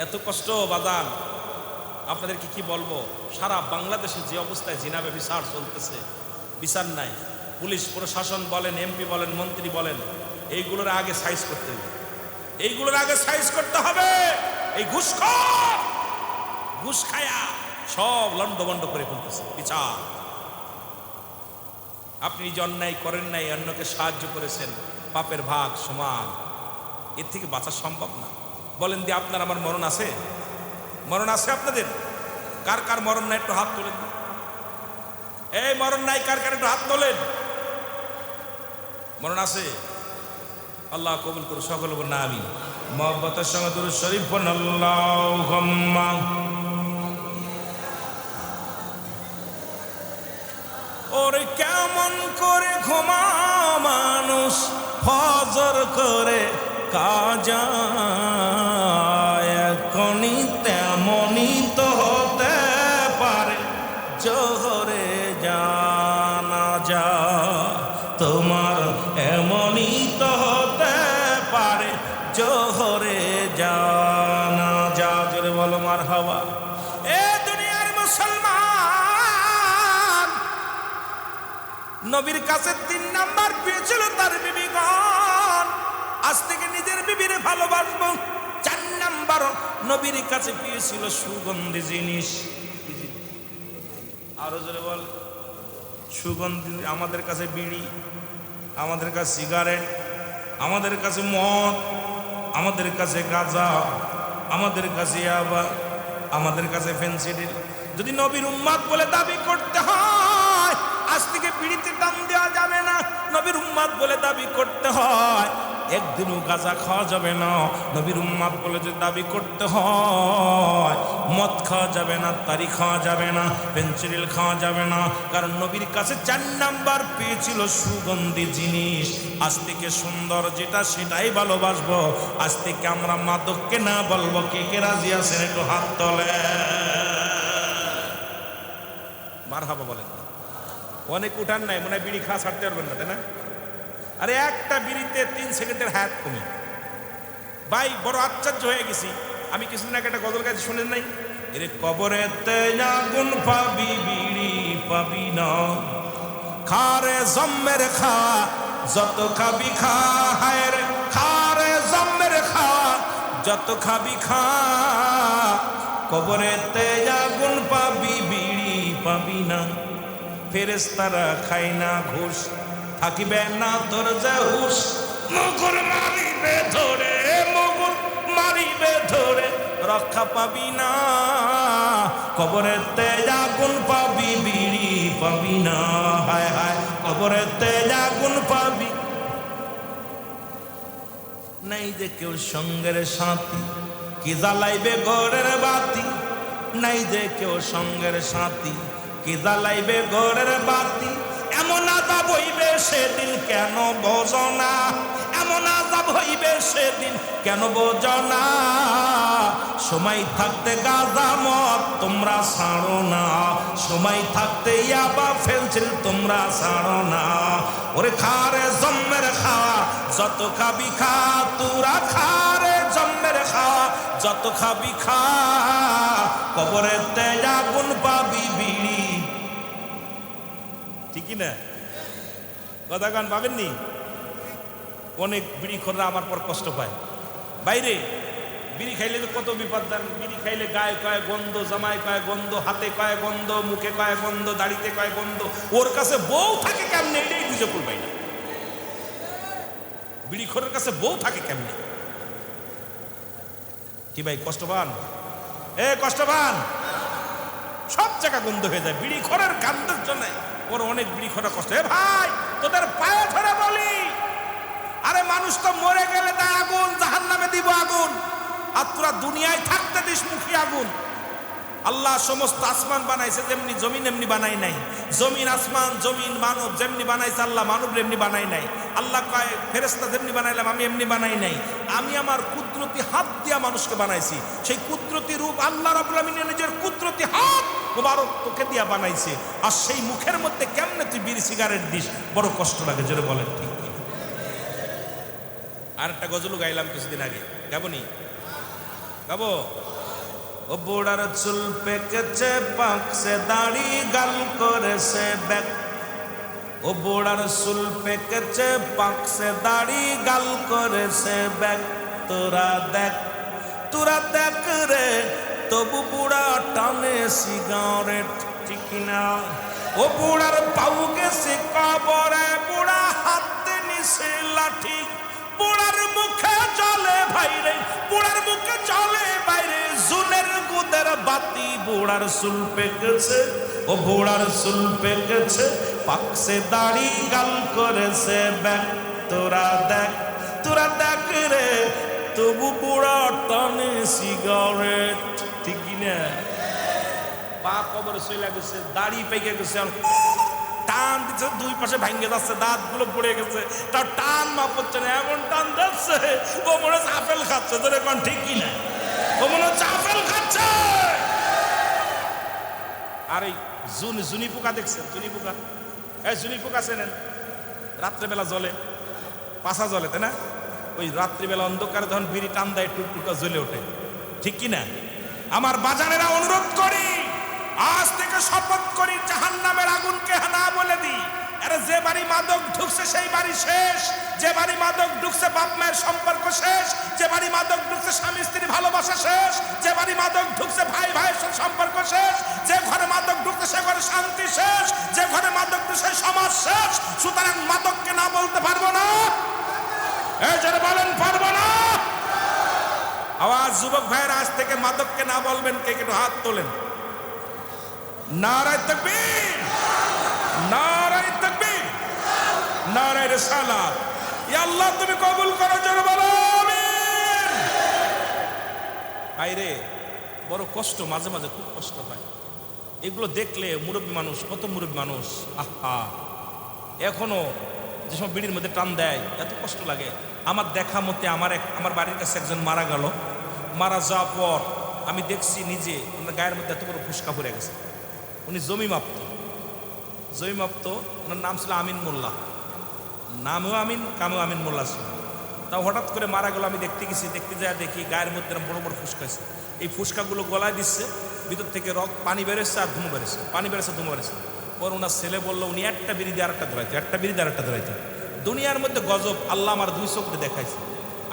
এত কষ্ট বাদান, আপনাদেরকে কি বলবো, সারা বাংলাদেশে যে অবস্থায় জিনাবে বিচার চলতেছে, বিচার নাই। পুলিশ প্রশাসন বলেন, এমপি বলেন, মন্ত্রী বলেন, এইগুলোর আগে সাইজ করতে হবে, এইগুলোর আগে সাইজ করতে হবে। এই ঘুষখোর, ঘুষ খায়া সব লন্ডভন্ড করে ফেলতেছে বিচার। আপনি যে অন্যায় করেন নাই, অন্যকে সাহায্য করেছেন, পাপের ভাগ সমান, এর থেকে বাঁচা সম্ভব না। বলেন দিয়ে আপনার আমার মরণ আছে? মরণ আছে আপনাদের? কার কার মরণ নাই একটু হাত তোলেন। এই মরণ নাই কার কার একটু হাত তোলেন। মরণ আছে? আল্লাহ কবুল করুন, সকল বলুন আমিন। মহব্বতের সঙ্গে দুরূদ শরীফ পড়ুন, আল্লাহুম্মা। ওরে কেমন করে ঘুমা মানুষ ফজর করে কাজা, এখনই তেমনই তো হতে পারে জোহরে জানাজা। তোমার এমনই তো হতে পারে জোহরে জানাজা। জোরে বলো মারহাবা। এ দুনিয়ার মুসলমান, নবীর কাছে 3 নাম্বার পেয়েছিল তার বিবিগণ। আজ থেকে নিজের বিবিরে ভালোবাসবো। 4 নাম্বার নবীর কাছে পেয়েছিল সুগন্ধি জিনিস। আরো জোরে বল। সুগন্ধি। আমাদের কাছে বিড়ি, আমাদের কাছে সিগারেট, আমাদের কাছে মদ, আমাদের কাছে গাঁজা, আমাদের কাছে ইয়াবা, আমাদের কাছে ফেন্সিডিল। যদি নবীর উম্মত বলে দাবি করতে হয়, আজ থেকে বিড়িতে দাম দেওয়া যাবে না। নবীর উম্মত বলে দাবি করতে হয়, একদিনও গাঁজা খাওয়া যাবে না। নবীর উম্মত বলে যদি দাবি করতে হয়, মদ খাওয়া যাবে না, তারি খাওয়া যাবে না, পেন্সিল খাওয়া যাবে না। কারণ নবীর কাছে 4 নাম্বার পেয়েছিল সুগন্ধি জিনিস। আজ থেকে সুন্দর যেটা সেটাই ভালোবাসবো। আজ থেকে আমরা মাদককে না বলবো। কে কে রাজি আছেন একটু হাত তোলে। মারহাবা বলেন। অনেক উঠান নাই, মনে হয় বিড়ি খাওয়া ছাড়তে পারবেন না, তাই না? আরে একটা বিড়িতে 3 সেকেন্ডের হায়াত কমে। ভাই বড় আশ্চর্য হয়ে গেছি। আমি কিছুদিন আগে একটা গজল গাইতে শুনেন নাই? এরে কবরেতে আগুন পাবি, বিড়ি পাবি না, খারে জম্মের খাওয়া যত খাবি খা। হায় রে খারে জম্মের খাওয়া যত খাবি খা। কবরেতে আগুন পাবি, বিড়ি পাবি না, ফেরেশতারা খায় না ঘুষ, থাকিবে না তোর যে হুশ। মুগুর মারিবে ধরে, মুগুর মারিবে ধরে, রক্ষা পাবি না। কবরেতে আগুন পাবি, বিড়ি পাবি না। হায় হায় কবরেতে আগুন পাবি। নাই যে কেউ সঙ্গের সাথী, কি জ্বালাইবে ঘরের বাতি। নাই যে কেউ সঙ্গের সাথী, কি জ্বালাইবে ঘরের বাতি। এমন আযাব হইবে সেদিন কেন বোঝো না, এমন আযাব হইবে সেদিন কেন বোঝো না। সময় থাকতে গাঁজা মদ তোমরা ছাড়ো না, সময় থাকতে ইয়াবা ফেন্সিল তোমরা ছাড়ো না। ওরে খারে জম্মের খাওয়া যত খাবি খা, তোরা খারে জম্মের খাওয়া যত খাবি খা। কবরেতে আগুন পাবি, বিড়ি। ঠিকই না কথা গান পাবেননি? অনেক বিড়ি খোররা আমার পর কষ্ট পায়। বাইরে বিড়ি খাইলে তো কত বিপদ। বিড়ি খাইলে গায়ে কয় গন্ধ, জামায় কয় গন্ধ, হাতে কয় গন্ধ, মুখে কয় গন্ধ, দাড়িতে কয় গন্ধ। ওর কাছে বউ থাকে কেমনে এটাই বুঝে ফুল পাই না। বিড়ি খোরের কাছে বউ থাকে কেমনে? কি ভাই কষ্ট পান? কষ্ট পান? সব জায়গা গন্ধ হয়ে যায় বিড়ি খোরের গন্ধের জন্য। ওর অনেক বিড়ি খোরা কষ্ট। ভাই তোদের পায়ে ধরে বলি, আরে মানুষ তো মরে গেলে তা আগুন, জাহান্নামে দিব আগুন। আর তোরা দুনিয়ায় থাকতে দিস মুখী আগুন। আল্লাহ সমস্ত আসমান বানাইছে যেমনি জমিন এমনি বানাই নাই। জমিন আসমান জমিন মানব যেমনি বানাইছে আল্লাহ মানব এমনি বানাই নাই। আল্লাহ কয় ফেরেশতা যেমনি বানাইলাম আমি এমনি বানাই নাই, আমি আমার কুদরতি হাত দিয়া মানুষকে বানাইছি। সেই কুদরতি রূপ আল্লাহ রাব্বুল আমিন নিজের কুদরতি হাত মুবারক তোকে দিয়া বানাইছে, আর সেই মুখের মধ্যে কেমনে তুই বিড়ি সিগারেট দিস, বড় কষ্ট লাগে। জোরে বলেন ঠিক কি? আর একটা গজল গাইলাম কিছুদিন আগে, গাবনি? গাবো? ও বুড়ার চুল পেকেছে পাকছে দাড়ি গাল করেছে ব্যাক, ও বুড়ার চুল পেকেছে পাকছে দাড়ি গাল করেছে ব্যাক, তোরা দেখ রে তবু বুড়া টানে সিগারেট, ঠিক না? ও বুড়ার পাউ গেছে কবরে, বুড়া হাতে নিছে লাঠি, বুড়ার মুখে চলে ভাইরে, বুড়ার মুখে চলে বাইরে জুলের গুদের বাতি, বুড়ার চুল পেকেছে, ও বুড়ার চুল পেকেছে পাকছে দাড়ি গাল করেছে ব্যাক, তোরা দেখ রে তবু বুড়া টানে সিগারেট, ঠিক না? পা কবরে চলে গেছে, দাড়ি পেকে গেছে, টান দিচ্ছে, দুই পাশে ভাঙ্গে যাচ্ছে, দাঁত গুলো পড়ে গেছে, তার টান মাপ হচ্ছে না, এমন টান দিচ্ছে ও মনে হচ্ছে আপেল খাচ্ছে। তোর এখন ঠিক কিনা? ও মনে হচ্ছে আপেল খাচ্ছে। আর এই জুনি পোকা দেখছেন? জুনি পোকা, এই জুনি পোকা চেনেন? রাত্রেবেলা জ্বলে, পাশা জ্বলে, তাই না? ওই রাত্রিবেলা অন্ধকারে যখন বিড়ি টান দেয় টুকটুকা জ্বলে ওঠে, ঠিক কিনা? আমার বাজারেরা অনুরোধ করি, আজ থেকে শপথ করি জাহান্নামের আগুনকে না বলে দিই। আরে যে বাড়ি মাদক ঢুকছে সেই বাড়ি শেষ, যে বাড়ি মাদক ঢুকছে বাপ মায়ের সম্পর্ক শেষ, যে বাড়ি মাদক ঢুকছে স্বামী স্ত্রী ভালোবাসা শেষ, যে বাড়ি মাদক ঢুকছে ভাই ভাইয়ের সম্পর্ক শেষ, যে ঘরে মাদক ঢুকছে সে ঘরে শান্তি শেষ, যে ঘরে মাদক ঢুকছে সেই সমাজ শেষ। সুতরাং মাদককে না বলতে পারবো না, এই যারা বলেন পারবো না। আওয়াজ যুবক ভাইয়ের, আজ থেকে মাদককে না বলবেন কে? একটু হাত তোলেন। নারায়ে তাকবীর, নারায়ে তাকবীর, নারায়ে রিসালাত। ইয়া আল্লাহ তুমি কবুল করো, জোরে বলো আমিন। আইরে বড় কষ্ট, মাঝে মাঝে খুব কষ্ট হয় এগুলো দেখলে। মুরব্বী মানুষ, কত মুরব্বী মানুষ, আহা, এখনো যেসব বিড়ির মধ্যে টান দেয়, এত কষ্ট লাগে। আমার দেখা মতে আমার বাড়ির কাছে একজন মারা গেল। মারা যাওয়ার পর আমি দেখছি নিজে ওনার গায়ের মধ্যে এত বড় ফুসকা পড়ে গেছে। উনি জমি মাপত, ওনার নাম ছিল আমিন মোল্লা, নামেও আমিন কামেও আমিন মোল্লা ছিল। তা হঠাৎ করে মারা গেল, আমি দেখতে গেছি, দেখতে যায় দেখি গায়ের মধ্যে বড় বড় ফুসকা আছে। এই ফুসকাগুলো গলায় দিচ্ছে, ভিতর থেকে পানি বেরোচ্ছে আর ধুমো বেরোচ্ছে, পানি বেরোচ্ছে ধুমো বেরোচ্ছে। পর ওনার ছেলে বললো উনি একটা বিড়ি দিয়ে আরেকটা ধরাইতো, একটা বিড়ি দিয়ে আরেকটা ধরাইতো। দুনিয়ার মধ্যে গজব আল্লাহ আমার দুই চোখে দেখাইছে,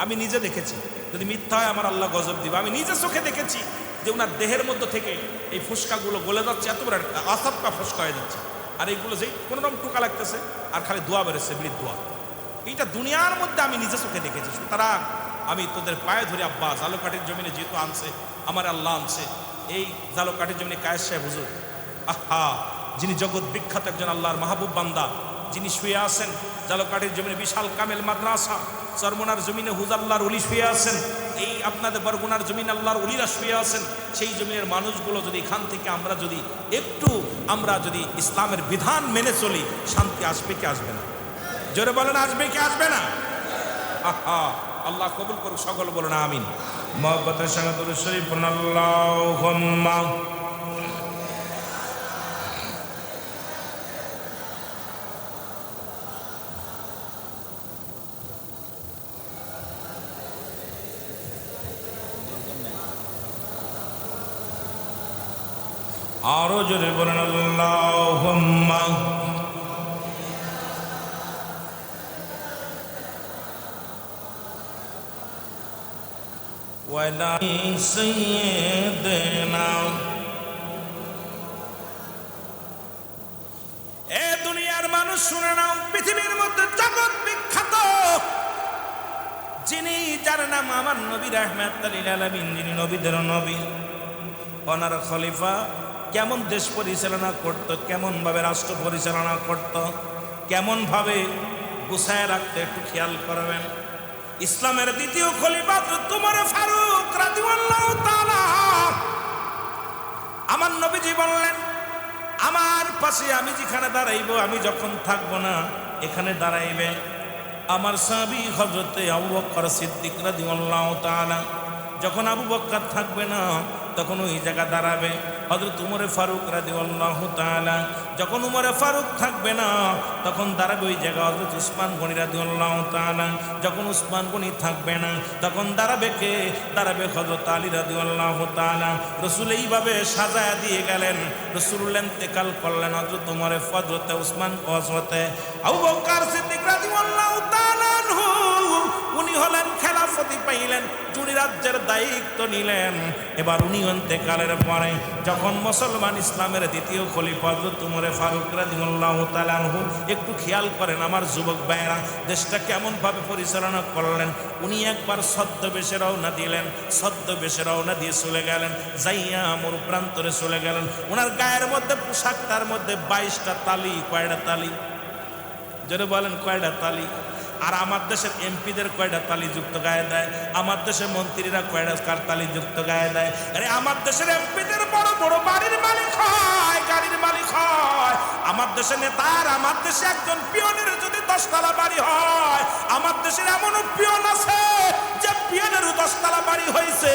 আমি নিজে দেখেছি। যদি মিথ্যা হয় আমার আল্লাহ গজব দিবে। আমি নিজে চোখে দেখেছি যে ওনার দেহের মধ্যে থেকে এই ফুসকাগুলো গলে যাচ্ছে, এত বড় আসাবকা ফুসকা হয়ে যাচ্ছে। আর এইগুলো যেই কোনো রকম টোকা লাগতেছে আর খালি দোয়া বেরোচ্ছে, বিড়ির দোয়া। এইটা দুনিয়ার মধ্যে আমি নিজে চোখে দেখেছি। সুতরাং আমি তোদের পায়ে ধরে আব্বা, জালকাঠির জমিনে যেহেতু আনছে আমার আল্লাহ আনছে, এই জালকাঠির জমিনে কায়েস সাহেব হুজুর, আহা, যিনি জগৎ বিখ্যাত একজন আল্লাহর মাহবুব বান্দা, যিনি শুয়ে আছেন জালকাঠির জমিনে বিশাল কামেল মাদ্রাসা, চরমনার জমিনে হুজাল্লাহর উলি শুয়ে আছেন, এই আপনাদের বরগুনার জমিন আল্লাহর উলিরা শুয়ে আছেন। সেই জমিনের মানুষগুলো যদি এখান থেকে আমরা যদি ইসলামের বিধান মেনে চলি, শান্তি আসবে কি আসবে না? জোরে বলেন, আসবে কি আসবে না? আহা, আল্লাহ কবুল করুক, সকল বলেন আমিন। মহব্বতের সঙ্গে দুরূদ শরীফ পড়ুন, আল্লাহুম্মা আরো জোরে বলেন আল্লাহুম্মা। ওয়ালা সাইয়্যিদিনা, এ দুনিয়ার মানুষ শুনে নাও, পৃথিবীর মধ্যে জগৎ বিখ্যাত যিনি, যার নাম আমার নবী রাহমাতুল লিল আলামিন, যিনি নবীদের নবী, ওনার খলিফা কেমন দেশ পরিচালনা করত, কেমন ভাবে রাষ্ট্র পরিচালনা করত, কেমন ভাবে গুছায় রাখতে, একটু খেয়াল করবেন। ইসলামের দ্বিতীয় খলিফা ওমর ফারুক রাদিয়াল্লাহু তাআলা আমার নবীজি বললেন, আমার পাশে আমি যেখানে দাঁড়াইব, আমি যখন থাকবো না এখানে দাঁড়াইবে আমার সাহাবী হযরতে আবু বকর সিদ্দিক রাদিয়াল্লাহু তাআলা। যখন আবু বকর থাকবে না তখন ওই জায়গা দাঁড়াবে হযরত উমরে ফারুক রাদিয়াল্লাহু তাআলা। যখন উমরে ফারুক থাকবে না তখন দাঁড়াবে ওই জায়গা হযরত উসমান গনি রাদিয়াল্লাহু তাআলা। যখন উসমান গনি থাকবে না তখন দাঁড়াবে কে? দাঁড়াবে হযরত আলী রাদিয়াল্লাহু তাআলা। রাসূল এইভাবে সাজায়া দিয়ে গেলেন। রাসূল ইন্তেকাল করলেন, হযরত উমরে হযরত উসমান হযরতে আবু বকর সিদ্দিক রাদিয়াল্লাহু তাআলা আনহু উনি হলেন খেলাফতি পাইলেন, উনি রাজ্যের দায়িত্ব নিলেন। এবার উনি ইন্তেকালের পরে যখন মুসলমান ইসলামের দ্বিতীয় খলিফা হযরত উমরে ফারুক রাদিয়াল্লাহু তাআলা আনহু, একটু খেয়াল করেন আমার যুবক ভাইয়েরা, দেশটা কেমন ভাবে পরিচালনা করলেন। উনি একবার ছদ্মবেশে রওনা দিলেন, ছদ্মবেশে রওনা দিয়ে চলে গেলেন, যাইয়া মরু প্রান্তরে চলে গেলেন। ওনার গায়ের মধ্যে পোশাকটার মধ্যে 22টা তালি। কয়টা তালি? জোরে বলেন কয়টা তালি? আর আমার দেশের এমপিদের কয়টা তালি যুক্ত গায়ে দেয়? আমার দেশের মন্ত্রীরা কয়টা কার তালি যুক্ত গায়ে দেয়? আরে আমার দেশের এমপিদের বড় বড় বাড়ির মালিক হয়, গাড়ির মালিক হয়। আমার দেশের নেতার, আমার দেশে একজন পিয়নের যদি 10 তলা বাড়ি হয়, আমার দেশের এমনও পিয়ন আছে যে পিয়নেরও 10 তলা বাড়ি হয়েছে।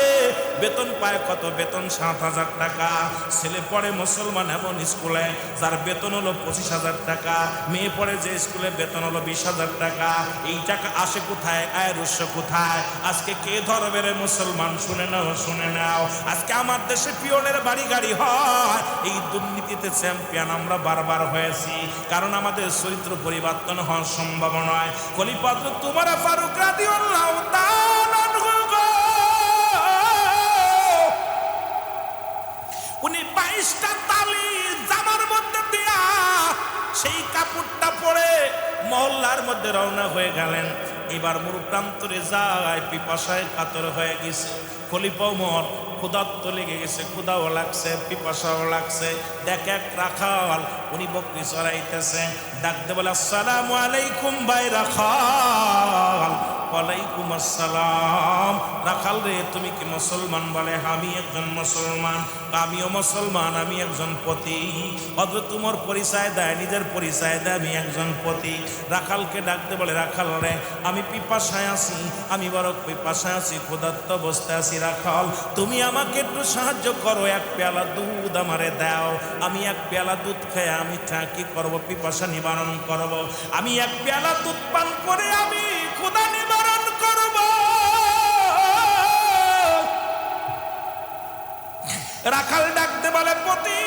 বেতন পায় কত? বেতন 7,000 টাকা। ছেলে পড়ে মুসলমান এমন স্কুলে যার বেতন হলো 25,000 টাকা। মেয়ে পড়ে যে স্কুলে বেতন হলো 20,000 টাকা। এই টাকা আসে কোথায়? আয়ের উৎস কোথায়? আজকে কে ধরবে রে মুসলমান? শুনে নাও, শুনে নাও। আজকে আমার দেশে পিয়নের বাড়ি গাড়ি হয়। এই দুর্নীতিতে চ্যাম্পিয়ন আমরা বারবার হয়েছি, কারণ আমাদের চরিত্র পরিবর্তন হওয়ার সম্ভব নয়। খলিফা হযরত উমর ফারুক রাদিয়াল্লাহু তাআলা আনহু উনি 22টা তালি জামার মধ্যে দিয়া সেই কাপড়টা পরে মহল্লার মধ্যে রওনা হয়ে গেলেন। এবার মরু প্রান্তরে যায়, পিপাসায় কাতর হয়ে গেছে। খলিফা ওমর ক্ষুধার্ত লেগে গেছে, ক্ষুধাও লাগছে, পিপাসাও লাগছে। দেখ এক রাখাল উনি বকরি চড়াইতেছে, ডাকতে বলে, আসসালামু আলাইকুম ভাই রাখাল। ওয়ালাইকুম আসসালাম। রাখাল রে তুমি কি মুসলমান? বলে আমি একজন মুসলমান। আমিও মুসলমান, আমি একজন পথিক। হযরত উমর পরিচয় দেয়, নিজের পরিচয় দেয়, আমি একজন পথিক। রাখালকে ডাকতে বলে, রাখাল রে আমি পিপাসায় আছি, আমি বড় পিপাসায় আছি, ক্ষুধার্ত অবস্থায় আছি। রাখাল তুমি আমাকে একটু সাহায্য করো, এক পেয়ালা দুধ আমারে দাও। আমি এক পেয়ালা দুধ খেয়ে আমি কি করব? পিপাসা নিবারণ করব। আমি এক পেয়ালা দুধ পান করে আমি ক্ষুধা নিবারণ করব। রাখাল ডাকতে বলে, পতি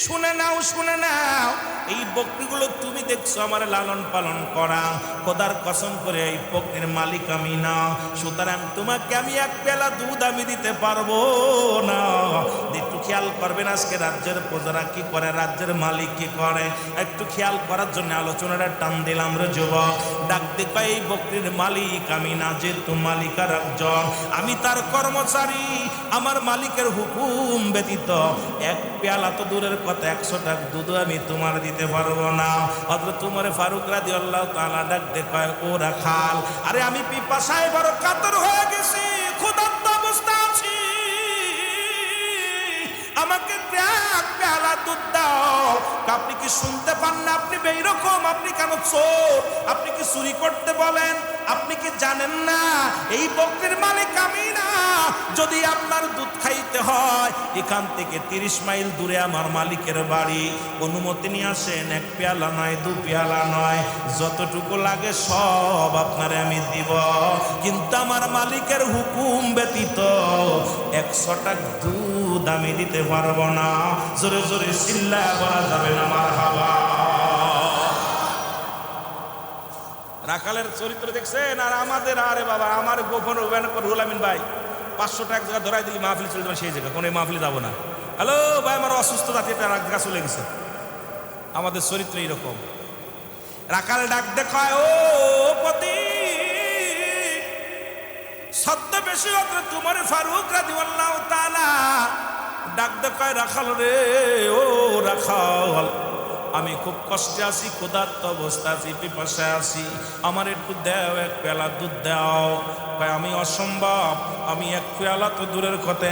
শুনে নাও, শুনে নাও। এই বকরিগুলো তুমি দেখছো আমার লালন পালন করা, খোদার কসম করে এই বকরির মালিক আমি না। সুতরাং তোমাকে আমি এক পেলা দুধ আমি দিতে পারবো না। একটু খেয়াল করবেন আজকে রাজ্যের প্রজারা কি করে, রাজ্যের মালিক কি করে, একটু খেয়াল করার জন্য আলোচনাটা টান দিলাম রে যুবক। ডাকতে কয় এই বকরির মালিক আমি না, যেহেতু মালিক আর একজন, আমি তার কর্মচারী। আমার মালিকের হুকুম ব্যতীত এক পেয়ালা তো দূরের কথা 100টা দুধ আমি তোমার দিতে পারবো না। হযরত উমর ফারুক রাদিয়াল্লাহু তাআলা ডাকতে কয়, ও রাখাল, আরে আমি পিপাসায় বড় কাতর হয়ে গেছি, ক্ষুধার্ত অবস্থা আছি, আমাকে এক পেয়ালা দুধ দাও। আপনি কি শুনতে পান না? আপনি এইরকম, আপনি কেন চোর? আপনি কি চুরি করতে বলেন? আপনি কি জানেন না এই বকরির মালিক আমি না? যদি আপনার দুধ খাইতে হয় এখান থেকে 30 মাইল দূরে আমার মালিকের বাড়ি, অনুমতি নিয়ে আসেন। এক পেয়ালা নয়, 2 পেয়ালা নয়, যতটুকু লাগে সব আপনারে আমি দিব, কিন্তু আমার মালিকের হুকুম ব্যতীত 100টা দুধ আমি দিতে পারবো না। জোরে জোরে চিল্লায়া বলা যাবে না মারহাবা। রাখালের চরিত্র দেখছেন? আর আমাদের, আরে বাবা, আমার গোপন রুহুল আমিন ভাই 500 টাকা এক জায়গায় ধরাই দিলি মাহফিল চলে যাবে, সেই জায়গা কোনো মাহফিলে যাবো না। হ্যালো ভাই, আমার অসুস্থ জাতিটা এক জায়গা চলে গেছে। আমাদের চরিত্র এইরকম। রাখাল ডাক দেখায়, ও পতি সত্য বেশি হজরত উমর ফারুক রাদিয়াল্লাহু তাআলা ডাক দেখায়, রাখাল রে, ও রাখাল আমি খুব কষ্টে আছি, ক্ষুধার্ত অবস্থা আছি, পিপাসায় আছি, আমার একটু দাও, এক পেয়ালা দুধ দাও। কয় আমি অসম্ভব, আমি এক পেয়ালা তো দূরের কথা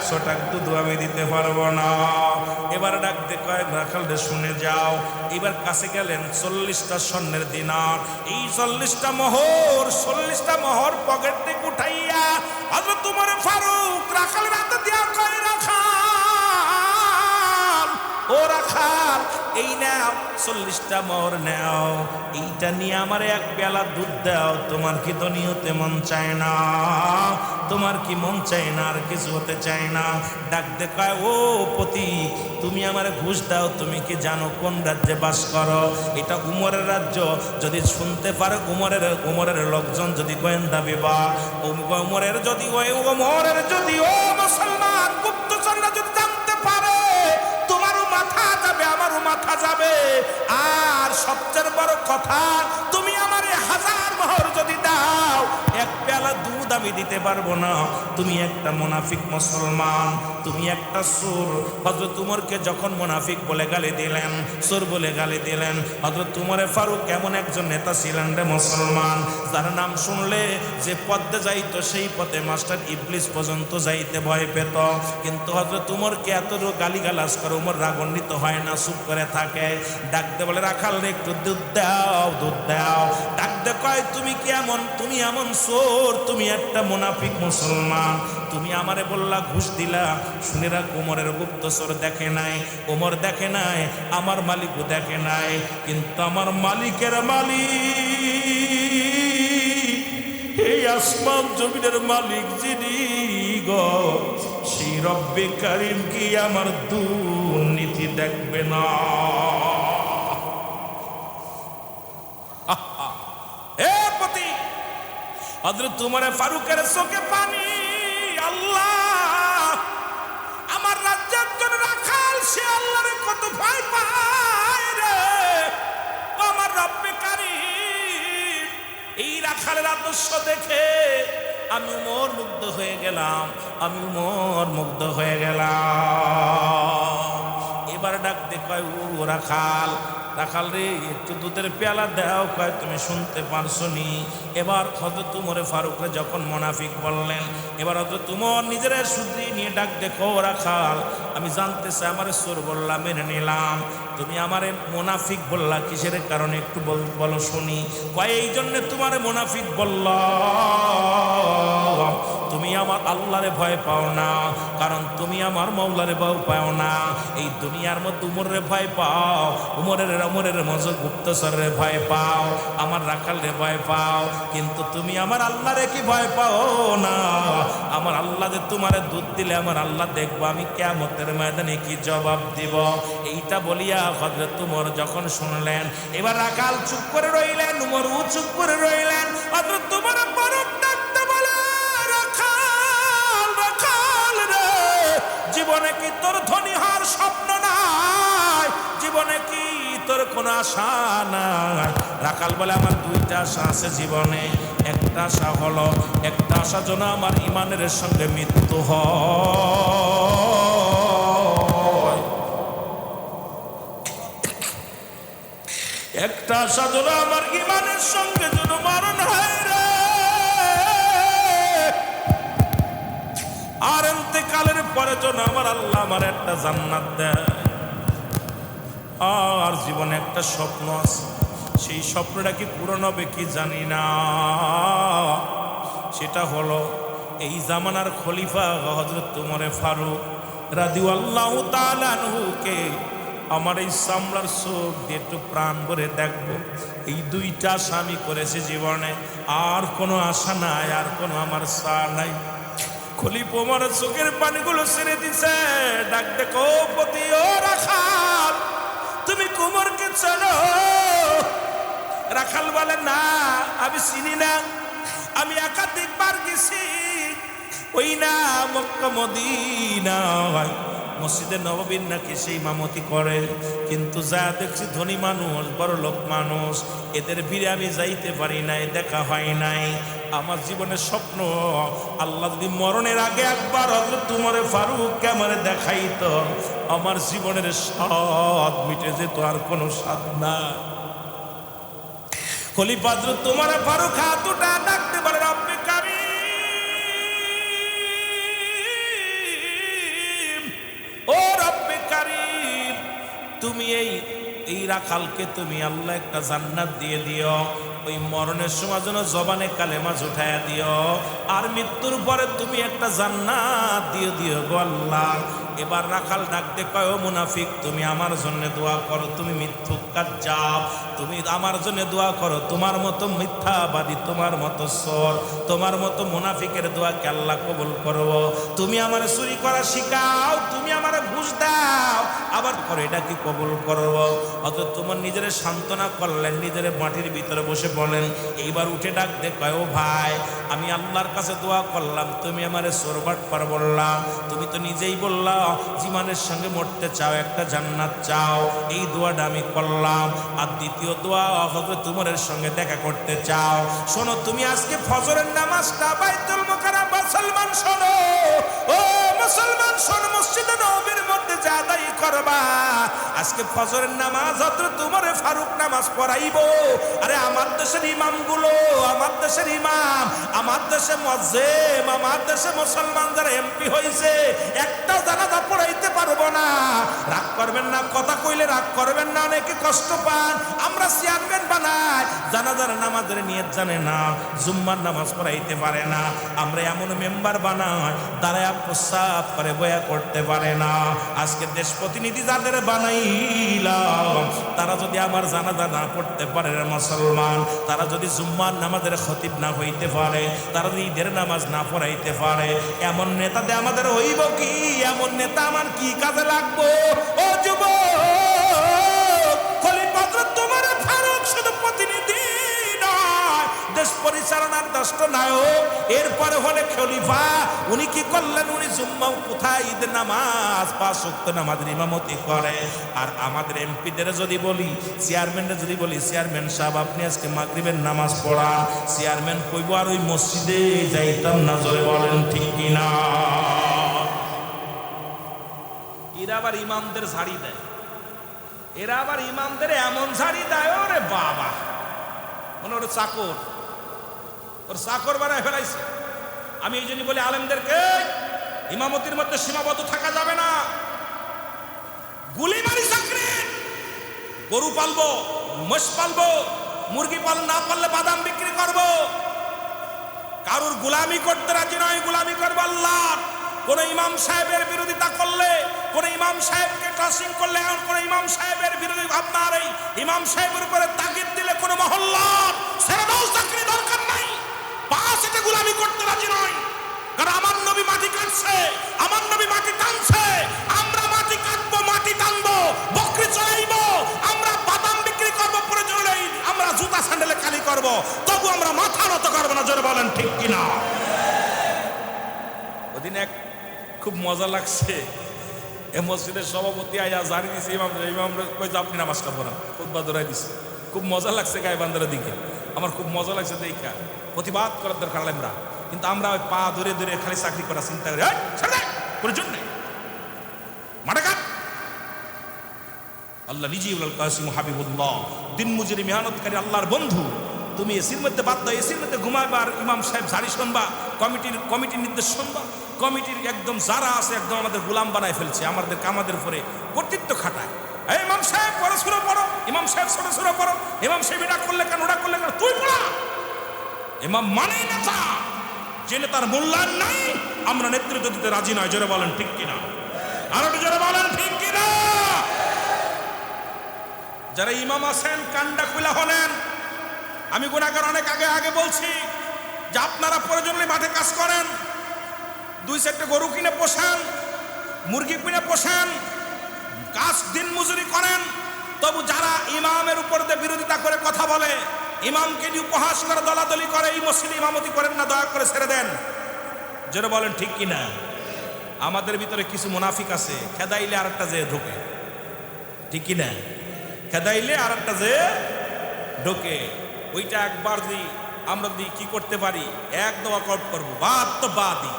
100 টাকা দুধ আমি দিতে পারবো না। এবার ডাকতে কয় রাখাল রে শুনে যাও। এবার কাছে গেলেন 40টা স্বর্ণের দিনার, এই 40টা মোহর পকেট থেকে উঠাইয়া হযরত উমর ফারুক রাখালের হাতে দিয়া কয় রাখাল, ও রাখাল এই নাও 40টা মোহর নাও, এইটা নিয়ে আমার এক পেয়ালা দুধ দাও। তোমার কি দুনিয়াতে মন চায় না? তোমার কি মন চায় না? আর কিছু হতে চায় না? ডাক দেখায় ও পতি, তুমি আমার ঘুষ দাও। তুমি কি জানো কোন রাজ্যে বাস করো? এটা উমরের রাজ্য। যদি শুনতে পারে উমরের লোকজন যদি গোয়েন্দা বিভাগ, উমরের যদি ও মুসলমান গুপ্তচররা যদি জানতে পারে, তোমারও মাথা যাবে, আমারও মাথা যাবে। আর সবচেয়ে বড় কথা, তুমি আমার 1000 মোহর যদি দাও, এক পেয়ালা দুধ আমি দিতে পারবো না। তুমি একটা মুনাফিক মুসলমান, তুমি একটা চোর। হযরত উমরকে যখন মুনাফিক বলে গালি দিলেন, চোর বলে গালি দিলেন, হযরত উমরে ফারুক এমন একজন নেতা ছিলেন রে মুসলমান, যার নাম শুনলে যে পথে যাইতো সেই পথে মাস্টার ইবলিস পর্যন্ত যাইতে ভয় পেত। কিন্তু হযরত উমরকে এত গালিগালাজ করে উমর রাগান্বিত হয় না, চুপ করে থাকে। ডাকতে বলে রাখাল রে একটু দুধ দাও, দুধ দাও। ডাকতে কয় তুমি এমন চোর, তুমি একটা মুনাফিক মুসলমান, তুমি আমারে বললা ঘুষ দিলা। শুনে রাখ, উমরের গুপ্তচর দেখে নাই, উমর দেখে নাই, আমার মালিকও দেখে নাই, কিন্তু আমার মালিকের মালিক, এই আসমান জমিনের মালিক যিনি গো, সেই রব্বে কারিম কি আমার দুর্নীতি দেখবে না? হযরত উমর ফারুকের চোখে পানি। আল্লাহ, আমার রাজ্যের জন্য রাখাল, সে আল্লাহরে কত ভয় পায় রে। আমার রব্বে কারিম, এই রাখালের আদর্শ দেখে আমি উমর মুগ্ধ হয়ে গেলাম, এবার ডাক দে কয় ও রাখাল, রাখাল রে একটু দুধের পেয়ালা দাও। কয় তুমি শুনতে পারছো নি? এবার হযরত উমরে ফারুকরে যখন মুনাফিক বললেন, এবার হযরত উমর নিজের শুধু নিয়ে ডাক দেখো রাখাল, আমি জানতে চাই, আমারে চোর বললা মেনে নিলাম, তুমি আমারে মুনাফিক বললা কিসের কারণে একটু বলো শুনি। কয় এই জন্যে তোমারে মুনাফিক বললাম, তুমি আমার আল্লাহরে ভয় পাও না, কারণ তুমি আমার মওলারে ভয় পাও না। এই দুনিয়ার মধ্যে উমরের ভয় পাও, উমরের মজা গুপ্তচরের ভয় পাও, আমার রাখালরে ভয় পাও, কিন্তু তুমি আমার আল্লাহরে কি ভয় পাও না? আমার আল্লাহ যে তোমারে দুধ দিলে আমার আল্লাহ দেখবো আমি কিয়ামতের ময়দানে কি জবাব দিব। এইটা বলিয়া হযরত উমর যখন শুনলেন, এবার রাখাল চুপ করে রইলেন, উমরও চুপ করে রইলেন। হযরত উমর ফারুক ডাকতে বলে, রাখাল রে, জীবনে কি তোর ধনী হওয়ার স্বপ্ন নাই? জীবনে কি তোর কোনো আশা নাই? রাখাল বলে আমার দুইটা আশা আছে জীবনে। একটা আশা হলো, একটা আশা যেন আমার ইমানের সঙ্গে মৃত্যু হয়, একটা আশা যেন আমার ইমানের সঙ্গে যেন মরণ হয় রে। আর ইন্তেকালের পরে যেন আমার আল্লাহ আমার একটা জান্নাত দেয়। আর জীবনে একটা স্বপ্ন আছে, সেই স্বপ্নটা কি পূরণ হবে কি জানি না। সেটা হলো এই জামানার খলিফা হযরত উমরে ফারুক রাদিয়াল্লাহু তাআলা আনহুকে আমার এই সামলার চোখ দিয়ে একটু প্রাণ ভরে দেখবো। এই দুইটা আশা আমি করেছি জীবনে, আর কোনো আশা নাই, আর কোনো আমার আশা নাই। খলিফা ওমরের চোখের পানিগুলো ছেড়ে দিছে। ডাক দেখো পতি, ও রাখাল, তুমি উমরকে চেনো? রাখাল বলে না, আমি চিনি না, আমি একাধিকবার গেছি, ওই না মক্কা মদিনা মসজিদে নববীর নাকি সেই ইমামতি করে, কিন্তু যা দেখছি ধনী মানুষ, বড় লোক মানুষ, এদের ভিড়ে আমি যাইতে পারি নাই, দেখা হয় নাই। আমার জীবনের স্বপ্ন আল্লাহ যদি মরণের আগে একবার হযরত উমর ফারুক আমার দেখাইতো, আমার জীবনের স্বাদ মিটে যেত, আর কোনো স্বাদ না। খলিফা হযরত উমর ফারুক হাতুটা ডাকতে বলে, রব্বে কারীম, ও রব্বে কারীম, তুমি এই রাখালকে তুমি আল্লাহ একটা জান্নাত দিয়ে দিও, ওই মরণের সময় যেন জবানে কালেমা উঠায়া দিও, আর মৃত্যুর পরে তুমি একটা জান্নাত দিয়ে দিও গো আল্লাহ। এবার রাখাল ডাকতে কয়, ও মুনাফিক, তুমি আমার জন্য দোয়া করো, তুমি মিথ্যুক কাজ্জাব, তুমি আমার জন্য দোয়া করো। তোমার মতো মিথ্যাবাদী, তোমার মতো চোর, তোমার মতো মুনাফিকের দোয়া কে আল্লাহ কবুল করবো? তুমি আমার চুরি করা শিখাও, তুমি আমার ঘুষ দাও, আবার করে এটা কি কবুল করবো? অত তোমার নিজের সান্ত্বনা করলেন, নিজের মাটির ভিতরে বসে বলেন। এইবার উঠে ডাক দে কয়, ও ভাই, আমি আল্লাহর কাছে দোয়া করলাম, তুমি আমারে চোরবাট পার বললাম, তুমি তো নিজেই বললা জীবনের সঙ্গে মরতে চাও, একটা জান্নাত চাও, এই দোয়াটা আমি করলাম। আর দ্বিতীয় দোয়া হযরত উমরের সঙ্গে দেখা করতে চাও। শোনো, তুমি আজকে ফজরের নামাজটা বাইতুল মুকাররম, মুসলমান শোনো, ও মুসলমান শোনো, মসজিদে নববীর মধ্যে যা আদায় করবা। আজকে ফজরের নামাজ হযরত উমর ফারুক নামাজ পড়াইবো। আরে আমার দেশের ইমামগুলো, আমার দেশের ইমাম, আমার দেশে মুয়াজ্জিম, আমার দেশে মুসলমান যারা এমপি হয়েছে, একটা জানাজা পড়াইতে পারবো না। রাগ করবেন না, কথা কইলে রাগ করবেন না, অনেকে কষ্ট পান। আমরা চেয়ারম্যান বানাই, জানাজার নামাজের নিয়ত জানে না, জুম্মার নামাজ পড়াইতে পারে না। আমরা এমন মেম্বার বানাই, দাঁড়ায় প্রস্রাব করে বয়া করতে পারে না। আজকে দেশ প্রতিনিধি যাদের বানাইলাম, তারা যদি আমার জানাজা না পড়তে পারে মুসলমান, তারা যদি জুম্মার নামাজের খতিব না হইতে পারে, তারা যদি ঈদের নামাজ না পড়াইতে পারে, এমন নেতা দিয়ে আমাদের হইব কি? এমন নেতা আমার কি কাজে লাগবো? ও যুবক, খলিফা হযরত উমর ফারুক শুধু প্রতিনিধি নয়, দেশ পরিচালনার রাষ্ট্রনায়ক। এরপরে হলে খলিফা। উনি কি করলেন? উনি জুম্মা কোথায় ঈদের নামাজ, 5 ওয়াক্ত নামাজের ইমামতি করে। আর আমাদের এমপিদের যদি বলি, চেয়ারম্যানরা যদি বলি, চেয়ারম্যান সাহেব আপনি আজকে মাগরিবের নামাজ পড়া, চেয়ারম্যান কইব আর ওই মসজিদে যাইতাম না। জোরে বলেন ঠিক কিনা? এরা আবার ইমামদের ঝাড়ি দেয়, এরা আবার ইমামদের এমন ঝাড়ি দেয়, ওরে বাবা, মনে ওর চাকর, ওর চাকর বানায় ফেলাইছে। আমি এই জন্য বলি আলেমদেরকে, ইমামতির মধ্যে সীমাবদ্ধ থাকা যাবে না। গুলি মারি চাকরি, গরু পালবো, মোষ পালবো, মুরগি পাল, না পারলে বাদাম বিক্রি করব। কারুর গোলামি করতে রাজি নয়, গোলামি করবো আল্লাহ। কোন ইমাম সাহেবের বিরোধিতা করলে, কোন ইমাম সাহেবকে ট্রাসিং করলে, কোন ইমাম সাহেবের বিরোধী আপনার এই ইমাম সাহেবের উপরে তাগিদ দিলে, কোন মহল্লার ছেড়ে দাও, চাকরি দরকার নাই। পাঁচ এটা গোলামি করতে রাজি নয়। কারণ আমার নবী মাটি কাটছে, আমার নবী মাটি টানছে, আমরা মাটি কাটবো, মাটি টানবো, বকরি চড়াইবো, আমরা বাদাম বিক্রি করবো, প্রয়োজন আমরা জুতা স্যান্ডেলে কালি করবো, তবু আমরা মাথা নত করবো না। জোরে বলেন ঠিক কিনা? ওদিন এক খুব মজা লাগছে, এ মসজিদের সভাপতি আয়া জানিয়ে দিছে ইমাম কই যে আপনি নামাজটা পড়ান, খুতবা দৌড়াই দিছে। খুব মজা লাগছে গাইবান্ধারের দিকে, আমার খুব মজা লাগছে দেখা। প্রতিবাদ করার দরকার আমরা, কিন্তু আমরা ওই পা ধরে ধরে খালি চাকরি করা চিন্তা করি, প্রয়োজন নেই, মাঠে কাট। আল্লাহ নিজেই কাসিম হাবিবুল্লাহ, দিন মজুরি মেহনতকারী আল্লাহর বন্ধু, তুমি এসির মধ্যে বাদ দাও, এসির মধ্যে ঘুমাইবার, ইমাম সাহেব ঝাড়ি শুনবা, কমিটির নির্দেশ শুনবা। কমিটির একদম যারা আছে একদম আমাদের গোলাম বানায় ফেলছে, আমাদের উপরে কর্তৃত্ব খাটায়। এই ইমাম সাহেব পড়াশোনা পড়ো, ইমাম সাহেব ছোটাছুটা পড়ো, ইমাম সাহেব এটা করলে কেন, ওটা করলে কেন, তুই পড়া। ইমাম মানেই নেতা, যে নেতার মূল্যায়ন নাই আমরা নেতৃত্ব দিতে রাজি নয়। জোরে বলেন ঠিক কিনা? আর একটু জোরে বলেন ঠিক কিনা? যারা ইমাম আছেন কান্ডা খুলা হলেন। আমি গুনাহগার অনেক আগে বলছি যে আপনারা প্রয়োজনে মাঠে কাজ করেন, 2-4টা গরু কিনে পোষেন, মুরগি কিনে পোষেন, কাজ দিন মজুরি করেন। তবু যারা ইমামের উপর দিয়ে বিরোধিতা করে কথা বলে, ইমামকে নিয়ে উপহাস করে, দলাদলি করে, এই মসজিদে ইমামতি করেন না, দয়া করে ছেড়ে দেন। যেটা বলেন ঠিক কিনা? আমাদের ভিতরে কিছু মুনাফিক আছে, খেদাইলে আর একটা যে ঢোকে, ঠিক কিনা? খেদাইলে আর একটা যে ঢোকে। ওইটা একবার যদি আমরা যদি কি করতে পারি, এক দোয়া করবো, বাদ তো বাদই,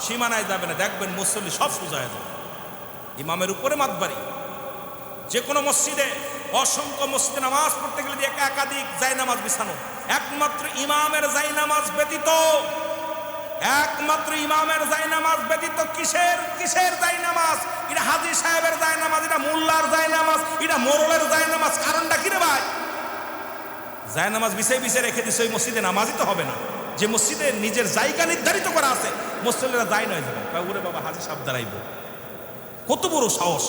সীমানায় যাবে না, দেখবেন মুসল্লি সব সোজা হয়ে যাবে। ইমামের উপরে মাতবাড়ি। যে কোনো মসজিদে, অসংখ্য মসজিদে নামাজ পড়তে গেলে যে একাধিক জায়নামাজ বিছানো, একমাত্র ইমামের জায়নামাজ ব্যতীত, একমাত্র ইমামের জায়নামাজ ব্যতীত কিসের জায়নামাজ? এটা হাজী সাহেবের জায়নামাজ, এটা মোল্লার জায়নামাজ, এটা মোরলের জায়নামাজ। কারণটা কি রে ভাই? জায়নামাজ বিছাই রেখে দিছে, ওই মসজিদে নামাজই তো হবে না। যে মসজিদে নিজের জায়গা নির্ধারিত করা আছে, মুসল্লিরা যায় নয় যাবে, ওরে বাবা হাজী সাহেব দাঁড়াইব। কত বড় সাহস!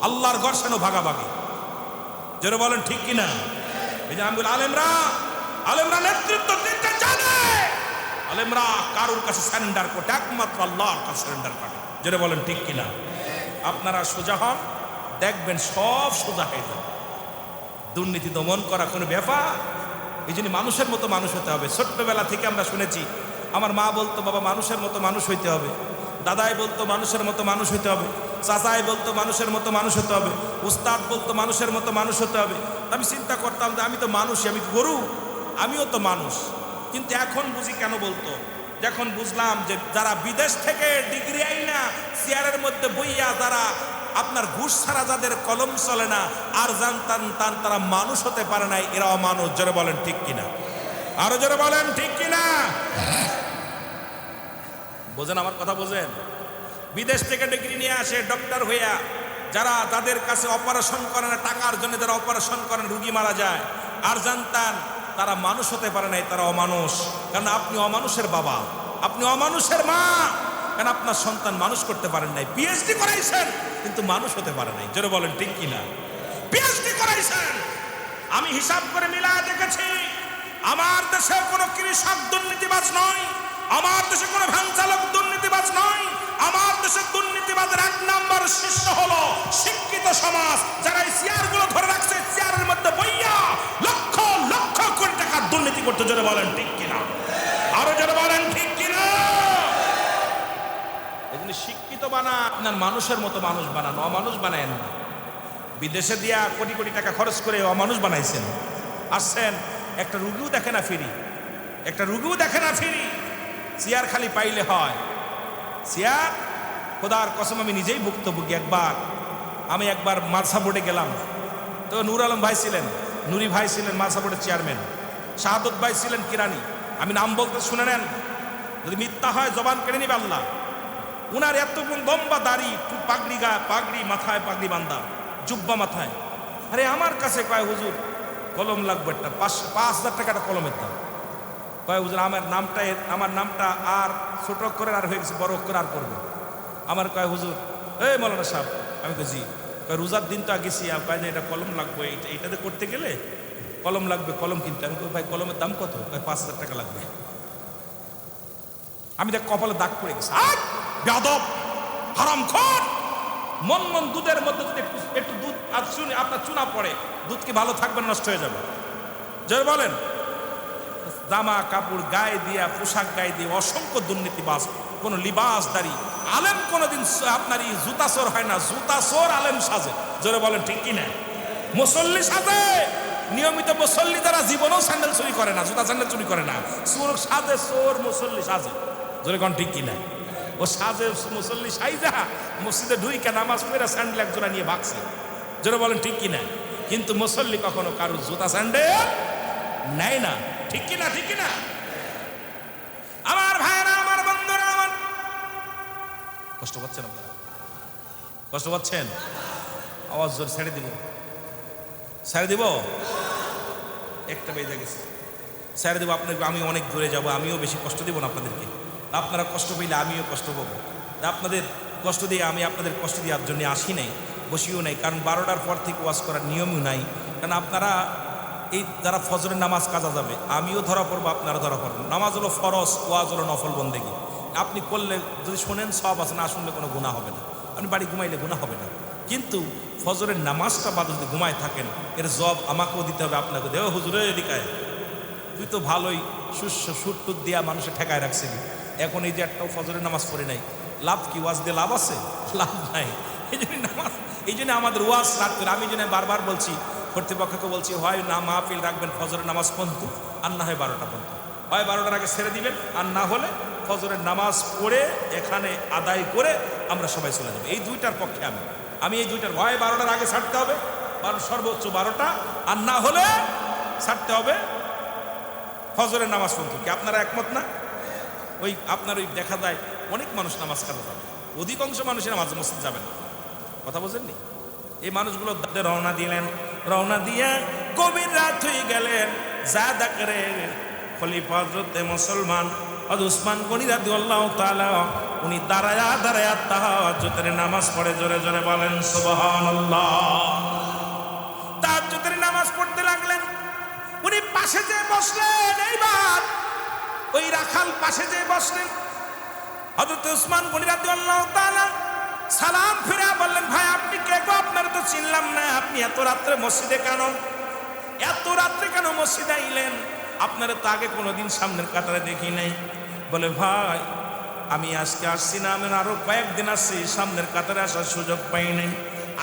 আল্লাহর ঘর সেন ভাগাভাগি। যারা বলেন ঠিক কিনা? এই যে আমি বলি আলেমরা নেতৃত্ব দিতে জানে, আলেমরা কারোর কাছে সারেন্ডার করতে, একমাত্র আল্লাহর কাছে সারেন্ডার করে। যারা বলেন ঠিক কিনা? আপনারা সোজা হন, দেখবেন সব সোজা হয়ে যাবে। দুর্নীতি দমন করা কোনো ব্যাপার? এই জন্য মানুষের মতো মানুষ হতে হবে। ছোট্টবেলা থেকে আমরা শুনেছি, আমার মা বলতো বাবা মানুষের মতো মানুষ হইতে হবে, দাদাই বলতো মানুষের মতো মানুষ হতে হবে, চাচাই বলতো মানুষের মতো মানুষ হতে হবে, উস্তাদ বলতো মানুষের মতো মানুষ হতে হবে। আমি চিন্তা করতাম যে আমি তো মানুষই, আমি গরু, আমিও তো মানুষ। কিন্তু এখন বুঝি কেন বলতো, যখন বুঝলাম যে যারা বিদেশ থেকে ডিগ্রি আইনা চেয়ারের মধ্যে বইয়া, যারা আপনার ঘুষ ছাড়া যাদের কলম চলে না, আর জানতাম তারা মানুষ হতে পারে নাই, এরাও মানুষ। জোরে বলেন ঠিক কিনা? আরো জোরে বলেন ঠিক কিনা? বোঝেন আমার কথা? বোঝেন? বিদেশ থেকে ডিগ্রি নিয়ে আসে ডক্টর হইয়া, যাদের কাছে অপারেশন করে না, টাকার জন্য যারা অপারেশন করেন, রুগী মারা যায়, আর জানতাম তারা মানুষ হতে পারে নাই, তারা অমানুষ। কারণ আপনি অমানুষের বাবা, আপনি অমানুষের মা, কারণ আপনার সন্তান মানুষ করতে পারেন নাই। পিএইচডি করাইছেন কিন্তু মানুষ হতে পারে নাই। জোরে বলেন ঠিক কিনা? পিএইচডি করাইছেন, আমি হিসাব করে মিলায় দেখেছি, আমার দেশে কোনো কৃষক দুর্নীতিবাজ নয়, আমার দেশে কোনো ভ্যান চালক দুর্নীতিবাজ নয়, আমার দেশে দুর্নীতিবাজের এক নাম্বার শীর্ষ হলো শিক্ষিত সমাজ, যারা এই চেয়ারগুলো ধরে রাখছে, চেয়ারের মধ্যে বইয়া লক্ষ লক্ষ কোটি টাকার দুর্নীতি করতে। জোরে বলেন ঠিক কিনা? আরো জোরে বলেন ঠিক কিনা? এগুলি শিক্ষিত বানা, আপনার মানুষের মতো মানুষ বানান, অমানুষ বানায় না। বিদেশে দিয়া কোটি কোটি টাকা খরচ করে অমানুষ বানাইছেন, আসছেন, একটা রুগীও দেখে না ফিরি, একটা রুগীও দেখে না ফিরি। চেয়ার খালি পাইলে হয়, চেয়ার। খোদার কসম আমি নিজেই ভুক্তভোগী। আমি একবার মাদ্রাসা বোর্ডে গেলাম, তো নূর আলম ভাই ছিলেন, নুরি ভাই ছিলেন মাদ্রাসা বোর্ডের চেয়ারম্যান, শাহাদত ভাই ছিলেন কিরানি। আমি নাম বলতে শুনে নেন, যদি মিথ্যা হয় জবান কেড়ে নিবে আল্লাহ। উনার এত লম্বা দাড়ি, পাগড়ি পাগড়ি মাথায়, পাগড়ি বান্ধা, জুব্বা মাথায়। আরে আমার কাছে কয় হুজুর কলম লাগবে একটা 5,000 টাকাটা কলমের দাম। কয় হুজুর আমার নামটা আর ছোট করে আর হয়ে গেছে, বড় করে আর করবো। আমার কয় হুজুর এই মৌলানা সাহেব, আমি জি। কয় রোজার দিন তো গেছি, কয় যে এটা কলম লাগবে, এইটাতে করতে গেলে কলম লাগবে, কলম কিনতে। আমি কই ভাই কলমের দাম কত? কয় 5,000 টাকা লাগবে। আমি দেখ কপালে দাগ পড়ে গেছে, বেয়াদব হারামখোর। মন দুধের মধ্যে যদি একটু দুধ আপনার চুনা পড়ে, দুধ কি ভালো থাকবে, নষ্ট হয়ে যাবে? জয় বলেন। জামা কাপড় গায়ে দিয়া, পোশাক গায়ে দিয়ে অসংখ্য দুর্নীতিবাজ, কোন লিবাসদারি আলেম কোনদিন আপনার জুতা চোর হয় না, জুতা চোর আলেম সাজে। জোরে বলেন ঠিক কিনা? মুসল্লি সাজে, নিয়মিত মুসল্লি যারা জীবনেও স্যান্ডেল চুরি করে না, জুতা স্যান্ডেল চুরি করে না, চোর সাজে, চোর মুসল্লি সাজে। জোরে কোন ঠিক কিনা? ও সাজে মুসল্লি সাইজা মসজিদে ঢুইকা নামাজ পড়ে স্যান্ডেল এক জোড়া নিয়ে ভাগছে। জোরে বলেন ঠিক কিনা? কিন্তু মুসল্লি কখনো কারোর জুতা স্যান্ডেল নেয় না। ঠিক কিনা? ঠিক কিনা? আমার ভাইরা, আমার বন্ধুরা, আমার কষ্ট পাচ্ছেন আপনারা? কষ্ট পাচ্ছেন? আওয়াজ জোর ছেড়ে দিব, ছেড়ে দিব, একটা বেজে গেছে, ছেড়ে দেবো আপনাকে। আমি অনেক দূরে যাব, আমিও বেশি কষ্ট দিব না আপনাদেরকে। আপনারা কষ্ট পেলে আমিও কষ্ট পাবো। আপনাদের কষ্ট দিয়ে আমি আপনাদের কষ্ট দেওয়ার জন্য আসি নাই, বসিও নাই। কারণ 12টার পর থেকে ওয়াজ করার নিয়মও নাই। কারণ আপনারা এই যারা ফজরের নামাজ কাজা যাবে, আমিও ধরা পড়বো, আপনারা ধরা পড়বেন। নামাজ হলো ফরজ, ওয়াজ হলো নফল বন্দেগী। আপনি করলে যদি শোনেন সব আছে, না শুনলে কোনো গুনাহ হবে না। আপনি বাড়ি ঘুমাইলে গুনাহ হবে না। কিন্তু ফজরের নামাজটা বাদ যদি ঘুমায় থাকেন, এর জব আমাকেও দিতে হবে, আপনাকে দেওয়া। হুজুরে এদিকায় তুই তো ভালোই সুর টুট দিয়া মানুষের ঠেকায় রাখছিলি, এখন এই যে একটাও ফজরের নামাজ পড়ে নাই, লাভ কি? ওয়াজ দিয়ে লাভ আছে? লাভ নাই। এই জন্য আমাদের ওয়াজ রাখতে, আমি জন্য বারবার বলছি, কর্তৃপক্ষকে বলছি, হয় না মাহফিল রাখবেন ফজরের নামাজ পর্যন্ত, আর না হয় 12টা পর্যন্ত। হয় 12টার আগে ছেড়ে দিবেন, আর না হলে ফজরের নামাজ পড়ে এখানে আদায় করে আমরা সবাই চলে যাবো। এই দুইটার পক্ষে আমি এই দুইটার, হয় 12টার আগে ছাড়তে হবে, সর্বোচ্চ 12টা, আর না হলে ছাড়তে হবে ফজরের নামাজ পর্যন্ত। কি আপনারা একমত না? ওই আপনার ওই দেখা যায় অনেক মানুষ নামাজ কাজে যাবে, অধিকাংশ মানুষের নামাজ মসজিদ যাবেন না, কথা বোঝেননি? এই মানুষগুলো রওনা দিলেন, রওনা দিয়ে গভীর রাত হয়ে গেলেন। জাদা করে খলিফা হযরতে মুসলমান উসমান গনি রাদিয়াল্লাহু তাআলা উনি দাঁড়ায়া দাঁড়ায়া তাহাজ্জুদের নামাজ পড়ে, জোরে জোরে বলেন সুবহানাল্লাহ। তাহাজ্জুদের নামাজ পড়তে লাগলেন। উনি পাশে যে বসলেন, এইবার ওই রাখাল পাশে যে বসলেন, হযরত উসমান গনি রাদিয়াল্লাহু তাআলা সালাম ফিরে বললেন, ভাই আপনি কে গো? আপনার তো চিনলাম না, আপনি এত রাত্রে মসজিদে কেন? এত রাত্রে কেন মসজিদে আইলেন? আপনারা তো আগে কোনোদিন সামনের কাতারে দেখি নাই। বলে ভাই আমি আজকে আসছি না, আমি আরো কয়েকদিন আসছি, সামনের কাতারে আসার সুযোগ পাই নাই।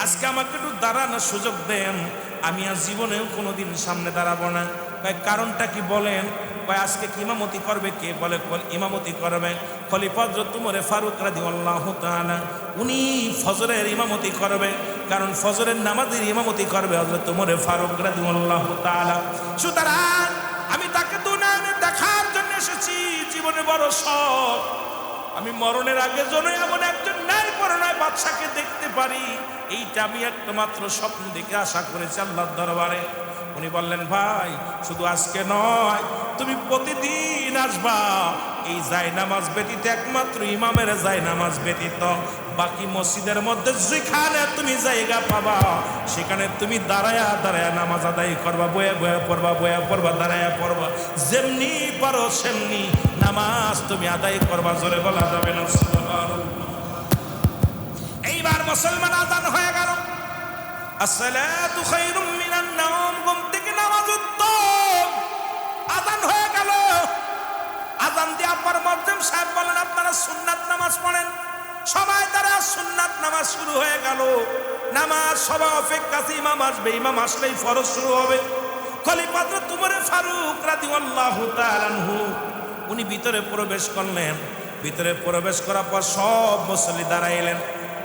আজকে আমাকে একটু দাঁড়ানোর সুযোগ দেন, আমি আর জীবনেও কোনোদিন সামনে দাঁড়াবো না। ভাই কারণটা কি বলেন? ভাই আজকে কি ইমামতি করবে কে? বলে ইমামতি করবে খলিফা হযরত উমর ফারুক রাদিয়াল্লাহু তাআলা, উনি ফজরের ইমামতি করবে, কারণ ফজরের নামাজের ইমামতি করবে হযরত উমর ফারুক রাদিয়াল্লাহু তাআলা। সুতরাং আমি তাকে দুনিয়ায় দেখার জন্য এসেছি, জীবনে বড় শখ। আমি মরণের আগে যেন এমন একজন ন্যায় পরায়ণ বাদশাকে দেখতে পারি, এইটা আমি একটা মাত্র স্বপ্ন দেখে আশা করেছি আল্লাহর দরবারে। উনি বললেন, ভাই শুধু আজকে নয়, তুমি প্রতিদিন আসবা। এই জায়নামাজ ব্যতীত, একমাত্র ইমামের জায়নামাজ ব্যতীত বাকি মসজিদের মধ্যে যেখানে তুমি জায়গা পাবা, সেখানে তুমি দাঁড়ায়া দাঁড়ায়া নামাজ আদায় করবা, বয়া বয়া পড়বা, বয়া পড়বা, দাঁড়ায়া পড়বা, যেমনি পারো সেমনি নামাজ তুমি আদায় করবা। জোরে বলা যাবে না সুবহানাল্লাহ। এইবার মুসলমান আযান হয়ে গেল, আসসালাতু খায়রুম মিনান নাওম, ঘুম থেকে নামাজ উত্তম। আযান হয়ে গেল, আযান দিয়ে পর মুয়াজ্জিন সাহেব বলেন আপনারা সুন্নাত নামাজ পড়েন। সবাই তারা সুন্নাত নামাজ শুরু হয়ে গেল। নামাজ সবার অপেক্ষাতে ইমাম আসবে, ইমাম আসলেই ফরজ শুরু হবে। খলিফা হযরত উমর ফারুক রাদিয়াল্লাহু তাআলা আনহু উনি ভিতরে প্রবেশ করলেন। ভিতরে প্রবেশ করার পর সব মুসল্লি দাঁড়াইলেন।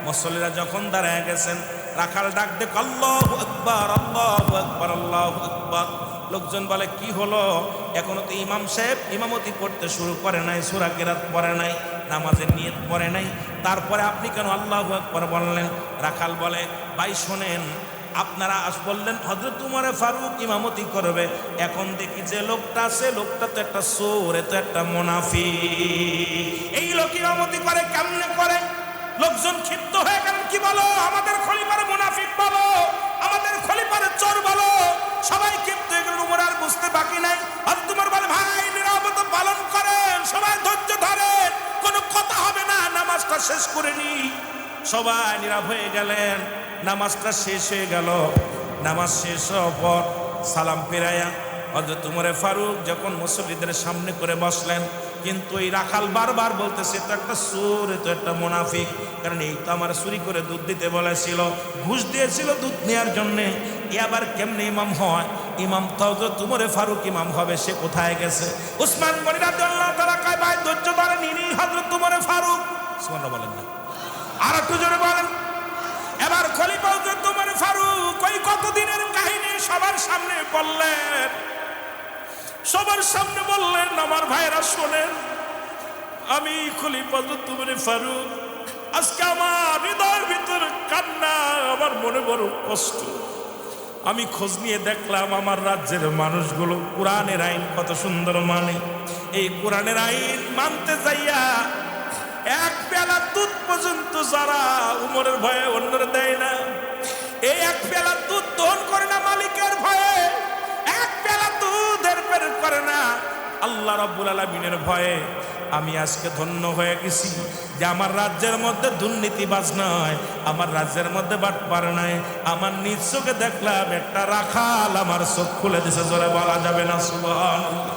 মুসল্লিরা যখন দাঁড়ায় গেছেন, রাখাল ডাক দেখ আল্লাহু আকবার, আল্লাহু আকবার, আল্লাহু আকবার। লোকজন বলে কি হলো? এখনো তো ইমাম সাহেব ইমামতি করতে শুরু করে নাই, সূরা কিরাত পড়ে নাই, নামাজের নিয়ত পড়ে নাই, তারপরে আপনি কেন আল্লাহু আকবার বললেন? রাখাল বলে, ভাই শোনেন, আপনারা বললেন হযরত উমর ফারুক ইমামতি করবে, এখন দেখি যে লোকটা আছে, লোকটা তো একটা চোর, এ তো একটা মুনাফিক। এই লোক ইমামতি করে কেমনে করে? লোকজন ক্ষিপ্ত হয়ে গেলেন, কি বলো? আমাদের খলিফার মুনাফিক বলো, আমাদের খলিফার চোর বলো। সবাই ক্ষিপ্ত হয়ে গেলেন। উমর আর বুঝতে বাকি নাই। আর তোমার বলে, ভাই নীরবতা পালন করেন, সবাই ধৈর্য ধরেন, কোনো কথা হবে না, নামাজটা শেষ করে নি। সবাই নীরব হয়ে গেলেন। নামাজটা শেষ হয়ে গেল। নামাজ শেষ হওয়ার পর সালাম ফিরাইয়া হযরত উমর ফারুক যখন মুসল্লিদের সামনে করে বসলেন, কিন্তু এই রাখাল বারবার বলতেছে তো একটা চোর, তো একটা মুনাফিক, কারণ এই তো আমার চুরি করে দুধ দিতে বলেছিল, ঘুষ দিয়েছিল দুধ নেওয়ার জন্যে, এ আবার কেমনে ইমাম হয়? ইমাম তো হযরত উমর ফারুক ইমাম হবে, সে কোথায় গেছে? উসমান গনি রাদিয়াল্লাহু তাআলা কয়, ভাই ধৈর্য ধরেন, ইনি হযরত উমর ফারুক। সুবহানাল্লাহ বলেন না, আর একটু জোরে বলেন। এবার খলিফা হযরত উমর ফারুক ওই কতদিনের কাহিনী সবার সামনে বললেন, সবার সামনে বললেন, আমার ভাইরা শোনেন, আমি খলিফা হযরত উমর ফারুক, আজকে আমার হৃদয়ের ভিতরে কান্না, আমার মনে বড় কষ্ট। আমি খোঁজ নিয়ে দেখলাম আমার রাজ্যের মানুষগুলো কোরআনের আইন কত সুন্দর মানে, এই কোরআনের আইন মানতে যাইয়া এক পেয়ালা দুধ পর্যন্ত যারা উমরের ভয়ে অন্যরা দেয় না, এই এক পেয়ালা দুধ দহন করে না মালিকের ভয়ে, এক পেয়ালা দুধের বের করে না আল্লাহ রাব্বুল আলামিনের ভয়ে। আমি আজকে ধন্য হয়ে গেছি যে আমার রাজ্যের মধ্যে দুর্নীতিবাজ নয়, আমার রাজ্যের মধ্যে বাটপার নাই। আমার নিজ চোখে দেখলাম একটা রাখাল আমার চোখ খুলে দিছে, জোরে বলা যাবে না সুবহানাল্লাহ।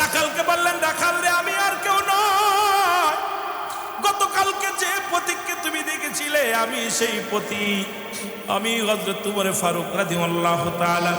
রাখালকে বললেন, রাখাল রে, আমি আর কেউ নয়, গত গতকালকে যে প্রতীককে তুমি দেখেছিলে আমি সেই প্রতীক। আমি হযরত উমর ফারুক রাদিয়াল্লাহু তাআলা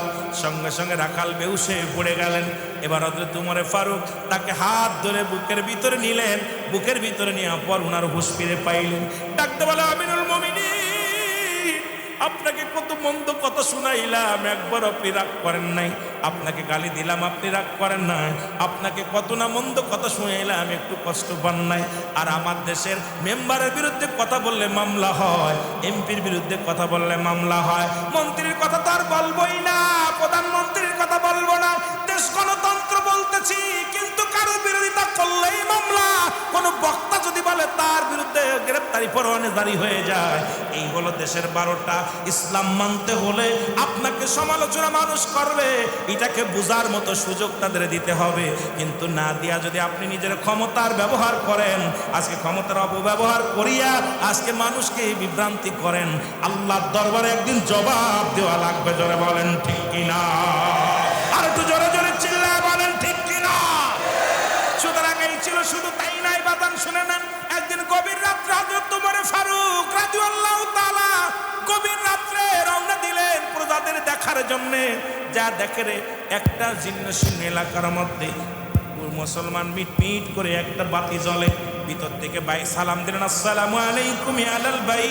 সঙ্গে সঙ্গে রাখাল বেহুশ হয়ে পড়ে গেলেন। এবার হযরত উমর ফারুক তাকে হাত ধরে বুকের ভিতরে নিলেন, বুকের ভিতরে নেওয়ার পর ওনার হুঁশ ফিরে পাইলেন। ডাকতে বলে, আমিনুল মুমিনিন, আপনাকে কত মন্দ কথা শুনাইলাম, একবার আপনি রাগ করেন নাই। আপনাকে গালি দিলাম, আপনি রাগ করেন নাই। আপনাকে কত না মন্দ কথা শুনাইলাম, একটু কষ্ট পান নাই। আর আমার দেশের মেম্বারের বিরুদ্ধে কথা বললে মামলা হয়, এমপির বিরুদ্ধে কথা বললে মামলা হয়। মন্ত্রীর কথা তো আর বলবোই না, প্রধানমন্ত্রীর কথা বলবো না। দেশ গণতন্ত্র বলতেছি, কিন্তু কারো বিরোধিতা করলেই মামলা। কোন বক্তা যদি বলে তার বিরুদ্ধে গ্রেফতারি পরোয়ানা জারি হয়ে যায়। এই হলো দেশের 12টা। ইসলাম মানতে হলে আপনাকে সমালোচনা মানুষ করবে, এটাকে বোঝার মতো সুযোগ তাদের দিতে হবে। কিন্তু না দিয়া যদি আপনি নিজের ক্ষমতার ব্যবহার করেন, আজকে ক্ষমতার অপব্যবহার করিয়া আজকে মানুষকে বিভ্রান্তি করেন, আল্লাহর দরবারে একদিন জবাব দেওয়া লাগবে। জোরে বলেন ঠিক কিনা? আর একটু জোরে জোরে চিল্লায় বলেন ঠিক কিনা? সুতরাং এই ছিল, শুধু তাই নাই বাদান, শুনে নেন। একদিন গভীর রাত্রে হযরত উমর ফারুক রাদিয়াল্লাহু তাআলা গভীর রাত্রে রওনা দিলেন প্রজাদের দেখার জন্যে। যা দেখে রে, একটা জীর্ণশীর্ণ এলাকার মধ্যে মুসলমান মিট মিট করে একটা বাতি জ্বলে। ভিতর থেকে ভাই সালাম দিলেন, আসসালামু আলাইকুম ইয়া আলাল ভাই।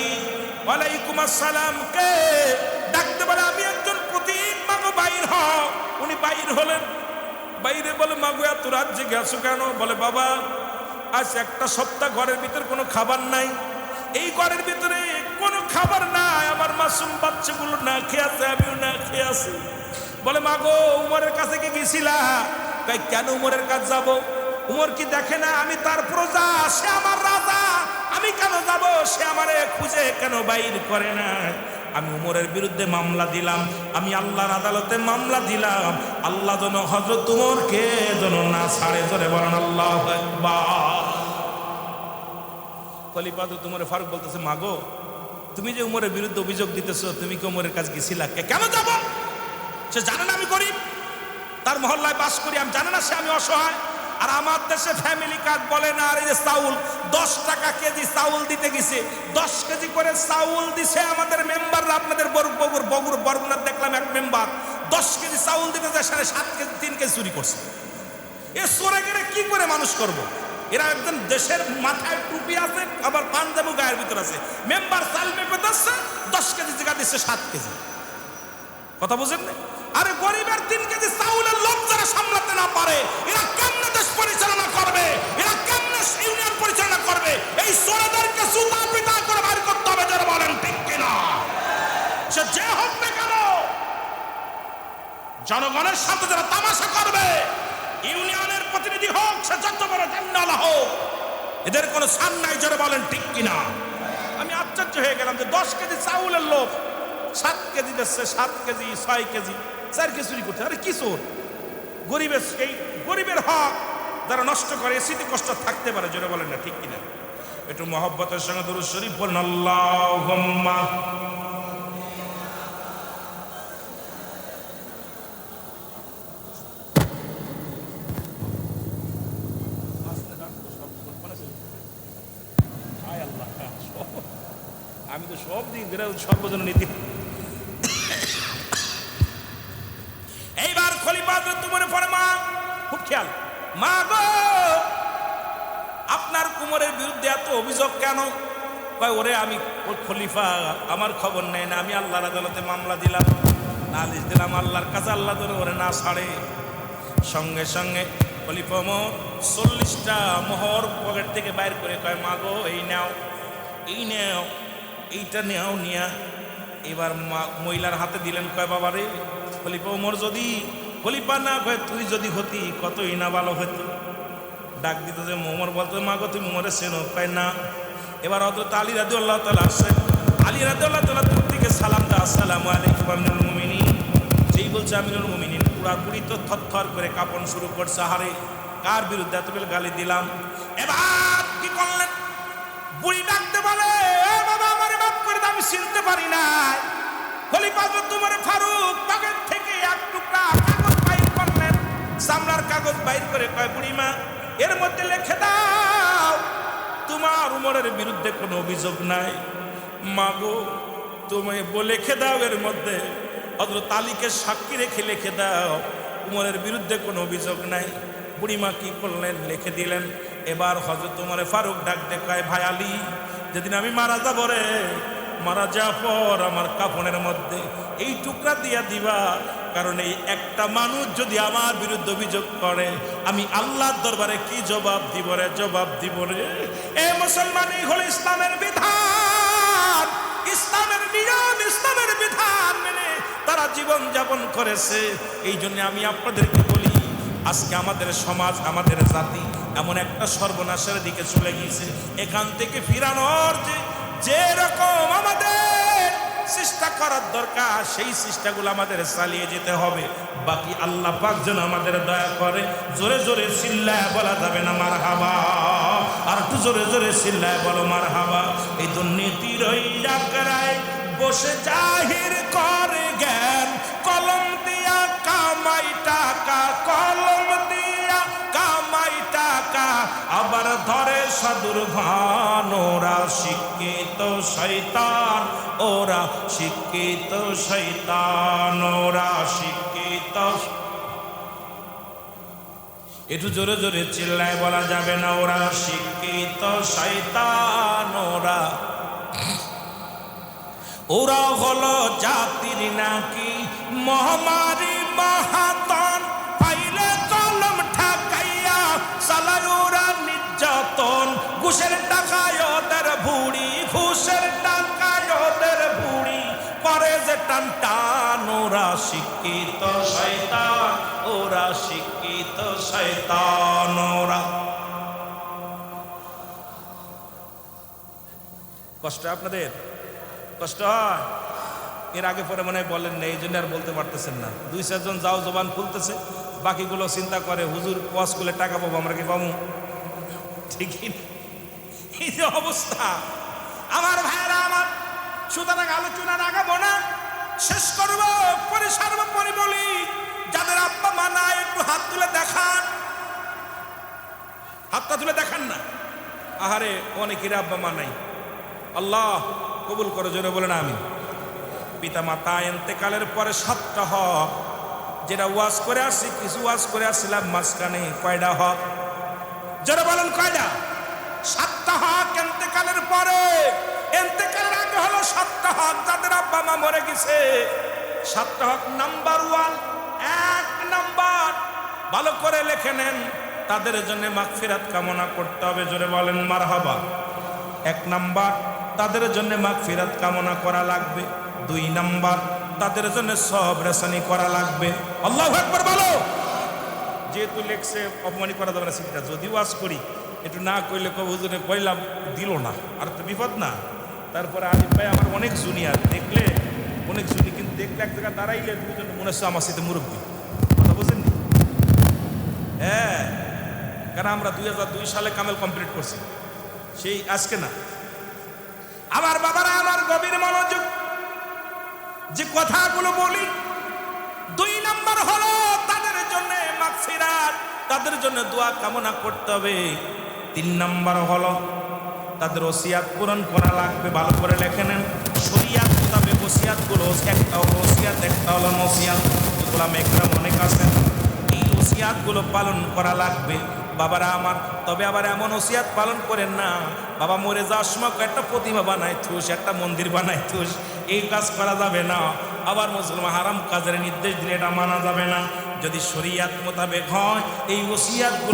ওয়ালাইকুম আসসালাম। কে? ডাকতে বলে, আমি একজন প্রতীক, মাগো বাইর হও। উনি বাইর হলেন। বাইরে বলে, মাগো এত রাত জেগে আছো কেন? বলে, বাবা আজ একটা সপ্তাহ ঘরের ভিতর কোনো খাবার নাই। এই ঘরের ভিতরে কোনো খাবার নাই, আমার মাসুম বাচ্চাগুলো না খেয়ে আছে, আমিও না খেয়ে আছি। বলে, মাগো উমরের কাছে কি গেছিলা? তাই কেন উমরের কাছে যাব? উমর কি দেখে না আমি তার প্রজা, সে আমার রাজা? আমি কেন যাব? সে আমারে খুঁজে কেন বাইর করে না? আমি উমরের বিরুদ্ধে মামলা দিলাম, আমি আল্লাহর আদালতে মামলা দিলাম। আল্লাহ যেন হযরত উমরকে যেন না ছাড়ে। জোরে বলেন আল্লাহু আকবার। খলিফা তো উমর ফারুক বলতেছে, মাগো তুমি যে উমরের বিরুদ্ধে অভিযোগ দিতেছো, তুমি কি উমরের কাছে গেছিলা? কেন যাব? সে জানে না আমি গরিব, তার মহল্লায় বাস করি, আমি জানে না সে আমি অসহায়। আর আমার দেশে ফ্যামিলি কার্ড বলে না। আর এই যে চাউল 10 টাকা কেজি চাউল দিতে গেছে, 10 কেজি করে চাউল দিছে আমাদের মেম্বাররা। আপনাদের বরগুনার দেখলাম এক মেম্বার 10 কেজি চাউল দিতে যায়, 7.5 কেজি 3 কেজি চুরি করছে। এ চোরে গেলে কি করে মানুষ করব? এরা একজন দেশের মাথায় টুপি আছে, আবার পাঞ্জাবি গায়ের ভিতর আছে। মেম্বার চাল মেপে দিচ্ছে, 10 কেজি জায়গা দিচ্ছে 7 কেজি। কথা বুঝেন না? আরে গরিবের 3 কেজি চাউলের লোভ যারা সামলাতে না পারে, এরা কেমনে দেশ পরিচালনা করবে? এরা কেমনে ইউনিয়ন পরিচালনা করবে? এই চোরেদেরকে জুতা পিটা করে বাইর করতে হবে। যারা বলেন ঠিক কিনা? সে যে হোক না কেন, জনগণের সাথে যারা তামাশা করবে, ইউনিয়নের প্রতিনিধি হোক, সে যত বড় জান্নালা হোক, এদের কোনো ছান নাই। যারা বলেন ঠিক কিনা? আমি আশ্চর্য হয়ে গেলাম যে 10 কেজি চাউলের লোভ 7 কেজি দিচ্ছে, 7 কেজি 6 কেজি 4 কেজি চুরি করছে। আরে কি চোর? গরিবের, এই গরিবের হক যারা নষ্ট করে, স্মৃতি কষ্ট থাকতে পারে। জোরে বলেন না ঠিক কিনা? একটু মহব্বতের সঙ্গে দুরূদ শরীফ পড়ুন, আল্লাহুম্মা। আমি তো সব দিন সর্বজনীন নীতি। এইবার খলিফা তোমার ফরমা, খুব খেয়াল, মা গো আপনার কুমরের বিরুদ্ধে এত অভিযোগ কেন? কয়, ওরে আমি খলিফা, আমার খবর নেই না, আমি আল্লাহর আদালতে মামলা দিলাম, নালিশ দিলাম আল্লাহর কাছে, আল্লাহ ধরে ওরে না ছাড়ে। সঙ্গে সঙ্গে খলিফা 40টা মোহর পকেট থেকে বাইর করে কয়, মা গো এই নাও, এই নেও, এইটা নেও নিয়া এবার মহিলার হাতে দিলেন। কয়, বাবা রে, খলিফা ওমর যদি খলিফা না কয়, তুই যদি হতি কতই না ভালো হতো। ডাক দিত যে ওমর বলতো, মা গো তুমি ওমরে চেনো? কয় না। এবার হযরত আলী রাদিয়াল্লাহু তাআলা আসছে। আলী রাদিয়াল্লাহু তাআলা দূর থেকে সালাম দেয়, আসসালামু আলাইকুম আমিনুল মুমিনিন। যেই বলছে আমিনুল মুমিনিন, পুরাপুরি তো থরথর করে কাঁপন শুরু করছে। হারে, কার বিরুদ্ধে এতগুলো গালি দিলাম? এবার কি করলেন? বুড়ি ডাকতে বলে, বাবা আমারে মাফ করে দাও, আমি চিনতে পারি না। খলিফা উমর ফারুক পকেট থেকে এক টুকরা কাগজ বাইর করলেন, চামড়ার কাগজ বাইর করে কয়, বুড়িমা এর মধ্যে লিখে দাও তোমার উমরের বিরুদ্ধে কোনো অভিযোগ নাই। মাগো তুমি লিখে দাও, এর মধ্যে হযরত আলীকে সাক্ষী রেখে লিখে দাও উমরের বিরুদ্ধে কোনো অভিযোগ নাই। বুড়িমা কি করলেন, লিখে দিলেন। এবার হযরত উমরে ফারুক ডাক দেখায়, ভাই আলী, যেদিন আমি মারা যাব রে, মারা যাওয়ার পর আমার কাফনের মধ্যে এই টুকরা দিয়া দিবা, কারণ এই একটা মানুষ যদি আমার বিরুদ্ধে অভিযোগ করে আমি আল্লাহর দরবারে কি জবাব দিব রে, জবাব দিব রে। এ মুসলমান, এই হলো ইসলামের বিধান, ইসলামের নিয়ম, ইসলামের বিধান মেনে তারা জীবন যাপন করেছে। এই জন্য আমি আপনাদেরকে বলি, আজকে আমাদের সমাজ, আমাদের জাতি এমন একটা সর্বনাশের দিকে চলে গিয়েছে। এখান থেকে ফিরানোর যে রকম আমাদের চেষ্টা করার দরকার, সেই চেষ্টাগুলো আমাদের চালিয়ে যেতে হবে। বাকি আল্লাহ পাক যেন আমাদের দয়া করে। জোরে জোরে চিল্লায় বলা যাবে না মারহাবা, আর একটু জোরে জোরে চিল্লায় বলো মারহাবা। এই দুর্নীতির ওই জায়গায় বসে জাহির করে জ্ঞান, কলম দিয়া কামাই টাকা, কলম দিয়া কামাই টাকা, আবার ধরে সাধুর ভান। ওরা শিক্ষিত শয়তান, ওরা শিক্ষিত শয়তান, ওরা শিক্ষিত। একটু জোরে জোরে চিল্লায় বলা যাবে না, ওরা শিক্ষিত শয়তান। ওরা হলো জাতির নাকি মহামারী মহাতন, পাইলে কলম ঠাকাইয়া চালায় ওরা নির্যাতন। ঘুষের টাকায় ওদের ভুড়ি, ঘুষের টাকায় ওদের ভুড়ি করে যে টান টান। ওরা শিক্ষিত শয়তান, ওরা শিক্ষিত শয়তান। ওরা কষ্ট, আপনাদের কষ্ট হয়? এর আগে পরে মনে হয় বলেন না, এই জন্য আর বলতে পারতেছেন না। 2-4 জন যাও জবান খুলতেছে, বাকিগুলো চিন্তা করে হুজুর ওয়াজ করলে টাকা পাবো, আমরা কি পাবো? ঠিকই এই যে অবস্থা আমার ভাইরা আমার। সুতরাং আলোচনা রাখাবো না, শেষ করবো পরিসর্বোপরি বলি, যাদের আব্বা মা নাই একটু হাত তুলে দেখান, হাতটা তুলে দেখান না। আহারে, অনেকের আব্বা মা নাই, আল্লাহ কবুল করো, জোরে বলেন আমিন। পিতা মাতা এন্তেকালের পরে 7টা হক, যেটা ওয়াজ করে আসছি, কিছু ওয়াজ করে আসছিলাম মাঝখানে, কয়টা হক? জোরে বলেন কয়টা? 7টা হক এন্তেকালের পরে। এন্তেকালের আগে হলো 7টা হক, যাদের আব্বা মা মরে গেছে। 7টা হক, নাম্বার 1, 1 নাম্বার, ভালো করে লিখে নেন, তাদের জন্য মাগফিরাত কামনা করতে হবে। জোরে বলেন মারহাবা। 1 নাম্বার, তাদের জন্য মাগফিরাত কামনা করা লাগবে। 2 নাম্বার, তাদের জন্য সবর রেসানি করা লাগবে। আল্লাহু আকবার বলো। যেহেতু লেখছে অপমানি করা যাবে না, সেটা যদি ওয়াজ করি একটু না কইলে হুজুরে কইলাম দিল না, আর তো বিপদ না। তারপরে আলিফ ভাই আমার অনেক জুনিয়র, দেখলে অনেক জুনি, কিন্তু দেখলে এক জায়গায় দাঁড়াইলে দুজন মনে হচ্ছে আমার সাথে মুরব্বী, কথা বুঝেননি? হ্যাঁ, কারণ আমরা 2002 সালে কামেল কমপ্লিট করছি, সেই আজকে না। আমার বাবারা আমার গভীর মনোযোগ, যে কথাগুলো বলি, 2 নাম্বার হলো তাদের জন্য মাগফিরাত, তাদের জন্য দোয়া কামনা করতে হবে। 3 নাম্বার হলো তাদের ওসিয়াত পূরণ করা লাগবে। ভালো করে লিখে নেন, শরীয়ত মোতাবেক ওসিয়াতগুলো, একটা হলো ওসিয়াত, একটা হলো নসিয়াত। উলামা ইকরাম অনেক আছেন, এই ওসিয়াতগুলো পালন করা লাগবে বাবারা আমার। তবে আবার এমন ওসিয়াত পালন করেন না, বাবা মরে যাওয়ার সময় একটা প্রতিমা বানায় থুস, একটা মন্দির বানায় থুস, এই কাজ করা যাবে না। আবার মুসলমান হারাম কাজের নির্দেশ দিলে এটা মানা যাবে না। যদি শরীয়ত মোতাবেক হয়, এই ওসিয়াতগুলো